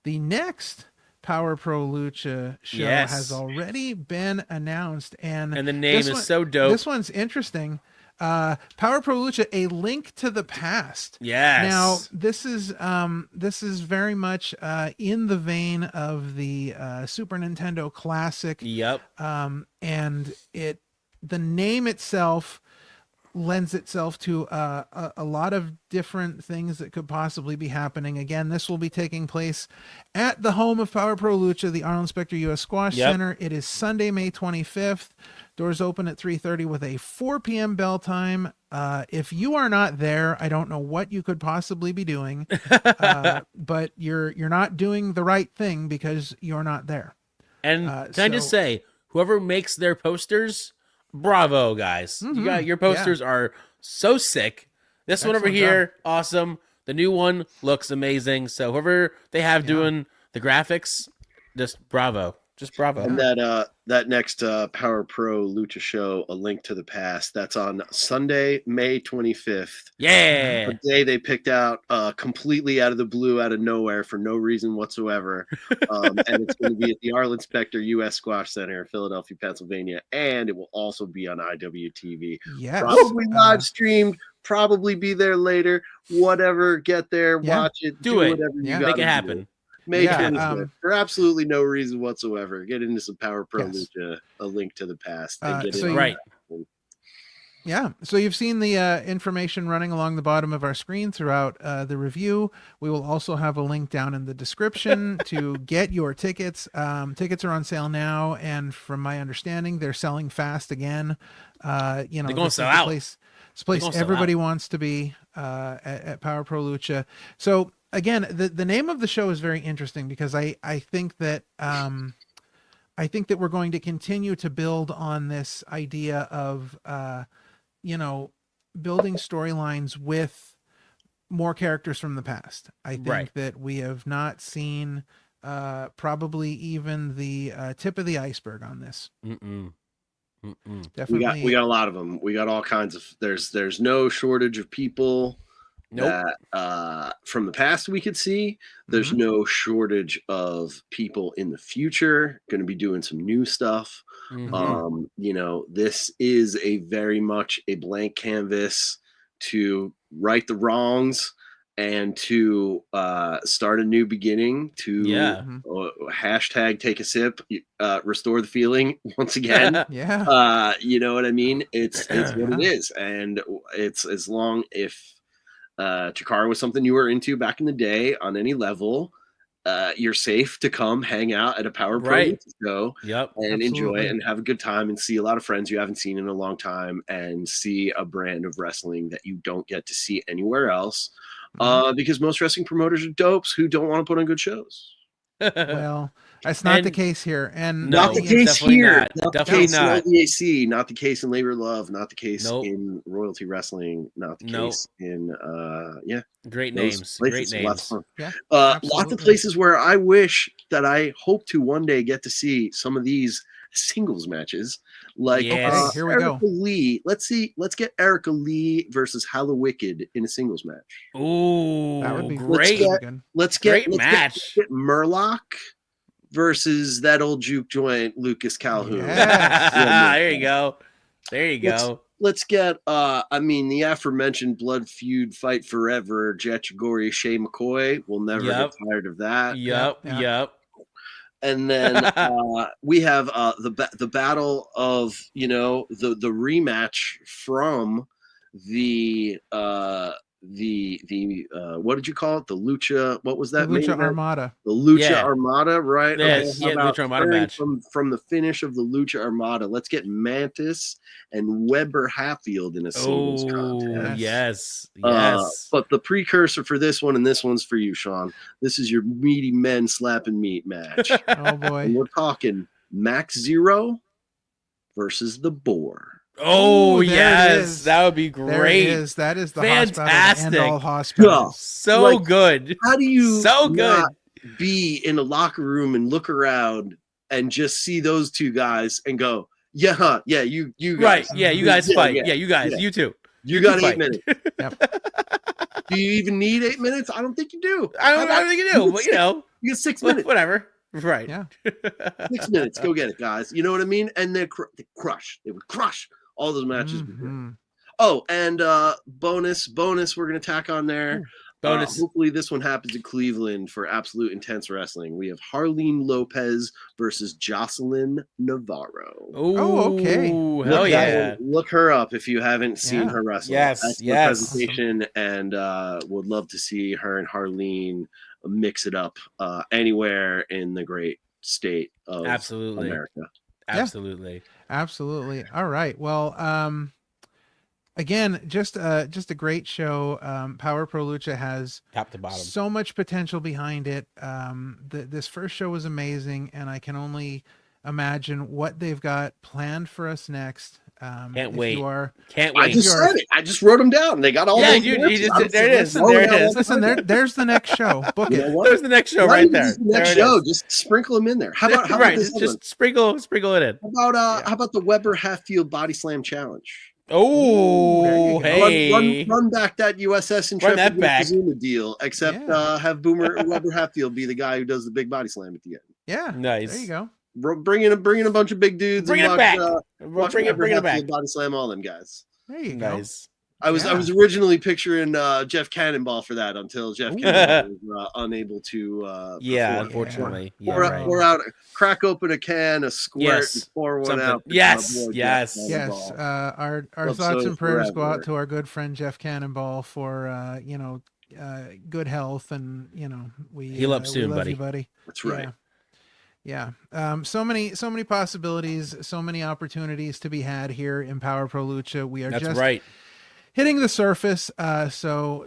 the next Power Pro Lucha show Yes. has already been announced, and And the name this is one- so dope. This one's interesting. Power Pro Lucha: A Link to the Past. Yes. Now this is very much in the vein of the Super Nintendo Classic. Yep. And the name itself lends itself to a lot of different things that could possibly be happening. Again, this will be taking place at the home of Power Pro Lucha, the Arnold Specter U.S. Squash Center. It is Sunday, May 25th. Doors open at 3:30 with a 4 p.m. bell time. If you are not there, I don't know what you could possibly be doing, but you're not doing the right thing because you're not there. And can I just say, whoever makes their posters, bravo, guys. Mm-hmm. You got your posters are so sick. This one over here, awesome. The new one looks amazing. So whoever they have doing the graphics, just bravo. Just bravo. And that next Power Pro Lucha show, A Link to the Past, that's on Sunday, May 25th. Yeah. A day they picked out completely out of the blue, out of nowhere, for no reason whatsoever. And it's going to be at the Arnold Specter U.S. Squash Center, Philadelphia, Pennsylvania. And it will also be on IWTV. Yes. Probably live streamed, probably be there later. Whatever, get there, watch it, do whatever you got. Make it happen. Make it for absolutely no reason whatsoever. Get into some Power Pro Lucha, A Link to the Past. And get it right. Yeah. So you've seen the information running along the bottom of our screen throughout the review. We will also have a link down in the description to get your tickets. Tickets are on sale now, and from my understanding, they're selling fast again. They're going to sell out. It's a place everybody wants to be at Power Pro Lucha. So again, the name of the show is very interesting because I think that we're going to continue to build on this idea of building storylines with more characters from the past. I think that we have not seen probably even the tip of the iceberg on this. Definitely, we got a lot of them. We got all kinds of. There's no shortage of people. That from the past we could see. There's no shortage of people in the future going to be doing some new stuff. This is a very much a blank canvas to right the wrongs and to start a new beginning, to hashtag take a sip, restore the feeling once again. You know what I mean? It's what it is. And it's as long if Chikara was something you were into back in the day on any level, you're safe to come hang out at a Power Pro show and enjoy it and have a good time and see a lot of friends you haven't seen in a long time and see a brand of wrestling that you don't get to see anywhere else because most wrestling promoters are dopes who don't want to put on good shows. Well, that's not the case here, and not the case here. Not the case in LVAC, not the case in Labor Love, not the case in Royalty Wrestling, not the case in great names, great names. Lots of fun. Lots of places where I wish that I hope to one day get to see some of these singles matches. Like here we Erica go. Lee. Let's get Erica Lee versus Hala Wicked in a singles match. Ooh, that would be great. Let's get Murloc versus that old juke joint Lucas Calhoun. There you go. There you go. Let's get the aforementioned Blood Feud Fight Forever, Jet Chigori, Shay McCoy. We'll never get tired of that. Yep. And then we have the battle of the rematch from the what did you call it? The Lucha. What was that? The Lucha Armada. The Lucha Armada, right? Yes, Lucha Armada match. From the finish of the Lucha Armada. Let's get Mantis and Weber Hatfield in a singles contest. Yes. But the precursor for this one, and this one's for you, Sean. This is your meaty men slapping meat match. Oh boy. And we're talking Max Zero versus the Boar. Oh, yes, that would be great. That is the fantastic. End all hospitals. So good. How do you good be in a locker room and look around and just see those two guys and go, you guys. Right, you guys fight. Yeah, you guys, you too. You got 8 minutes. Yep. Do you even need 8 minutes? I don't think you do. I don't think you do, but you get 6 minutes. Whatever. Right. Yeah. 6 minutes. Go get it, guys. You know what I mean? And they crush. They would crush all those matches. Oh, and bonus we're gonna tack on there. Bonus. Hopefully this one happens in Cleveland for Absolute Intense Wrestling. We have Harleen Lopez versus Jocelyn Navarro. Oh, okay. Hell Look yeah. look her up if you haven't seen Yeah. her wrestle. Yes, Excellent yes. presentation, and would love to see her and Harleen mix it up anywhere in the great state of Absolutely. America. Absolutely. Absolutely. All right. Well, again, just a great show. Power Pro Lucha has Top to bottom. so much potential behind it. This first show was amazing, and I can only imagine what they've got planned for us next. Can't wait. Can't I wait. just said it. I just wrote them down. They got all Yeah, those you answers. just I'm did- there it is. throwing There it out is. all the Listen, there's the next show. Book You know it. what? There's the next show Not right even there. just the next There it show. is. Just sprinkle them in there. How about right. this other one? Just sprinkle it in. How about the Weber Hatfield Body Slam Challenge? Oh, there you go. hey. Run back that USS Run that Intrepid back. Yokozuna deal, except Yeah. have Weber Hatfield be the guy who does the big body slam at the end. Yeah. Nice. There you go. Bring in a bunch of big dudes. Bring and it back. watch Bring Weber it back. Hatfield body slam all them guys. There you go. Nice. I was originally picturing Jeff Cannonball for that until Jeff Ooh. Cannonball was unable to. Yeah, perform. unfortunately. Yeah, Pour, right. pour out, crack open a can, a squirt, Yes. and pour one Something. out. for Yes, my boy, yes. Jeff Yes. Cannonball. Our Love thoughts Soda and prayers go forever. out to our good friend Jeff Cannonball for good health, and we Heal up we soon, love buddy. you, buddy. That's right. Yeah. So many possibilities, so many opportunities to be had here in Power Pro Lucha. We are That's just right. hitting the surface. So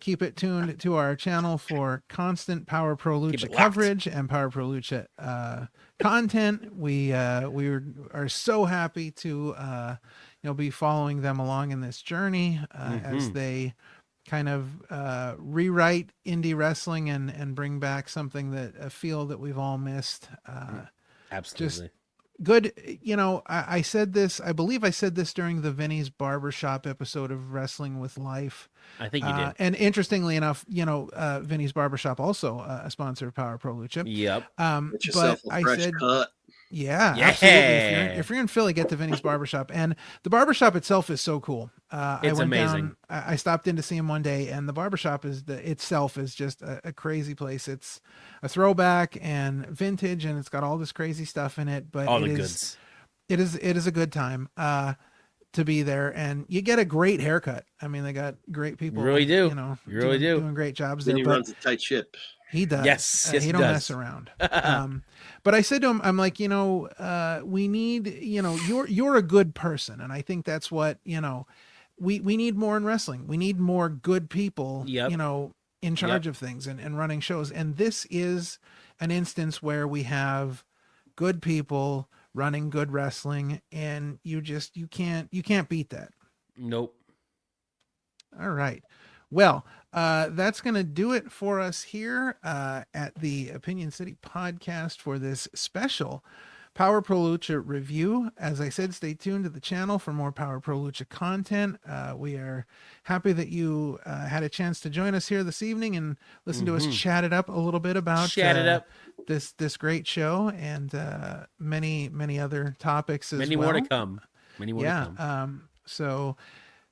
keep it tuned to our channel for constant Power Pro Keep Lucha it locked. coverage and Power Pro Lucha content. We are so happy to be following them along in this journey as they kind of rewrite indie wrestling and bring back something that a feel that we've all missed. Absolutely. Good. I said this, I believe I said this during the Vinny's Barbershop episode of Wrestling with Life. I think you did. And interestingly enough, Vinny's Barbershop also a sponsor of Power Pro Lucha. Yep. Get But yourself a I fresh said, cut. yeah, Yeah. absolutely. If you're in Philly, get to Vinny's Barbershop. And the barbershop itself is so cool. It's amazing. I stopped in to see him one day, and the barbershop itself is just a crazy place. It's a throwback and vintage, and it's got all this crazy stuff in it. But All it the is- goods. it is a good time to be there, and you get a great haircut. I mean, they got great people. You really do. You You really do. doing great jobs Then there. he But runs a tight ship. he does. Yes, yes, he he don't does. mess around. But I said to him, I'm like, we need, you're a good person, and I think that's what we need more in wrestling. We need more good people, Yep. in charge of things and running shows. And this is an instance where we have good people running good wrestling, and you can't beat that. Nope. All right. Well, that's going to do it for us here at the Opinion City podcast for this special Power Pro Lucha review. As I said, stay tuned to the channel for more Power Pro Lucha content. We are happy that you had a chance to join us here this evening and listen to us chat it up a little bit about this great show and many other topics as Many well. more to come. Many more to come. So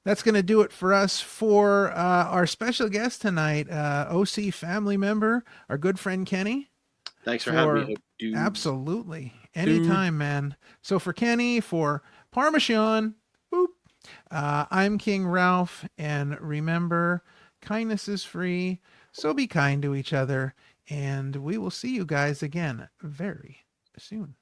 that's going to do it for us for our special guest tonight, OC family member, our good friend Kenny. Thanks for having me. Dude. Absolutely. Anytime, man. So for Kenny, for Parmesan, boop, I'm King Ralph. And remember, kindness is free. So be kind to each other. And we will see you guys again very soon.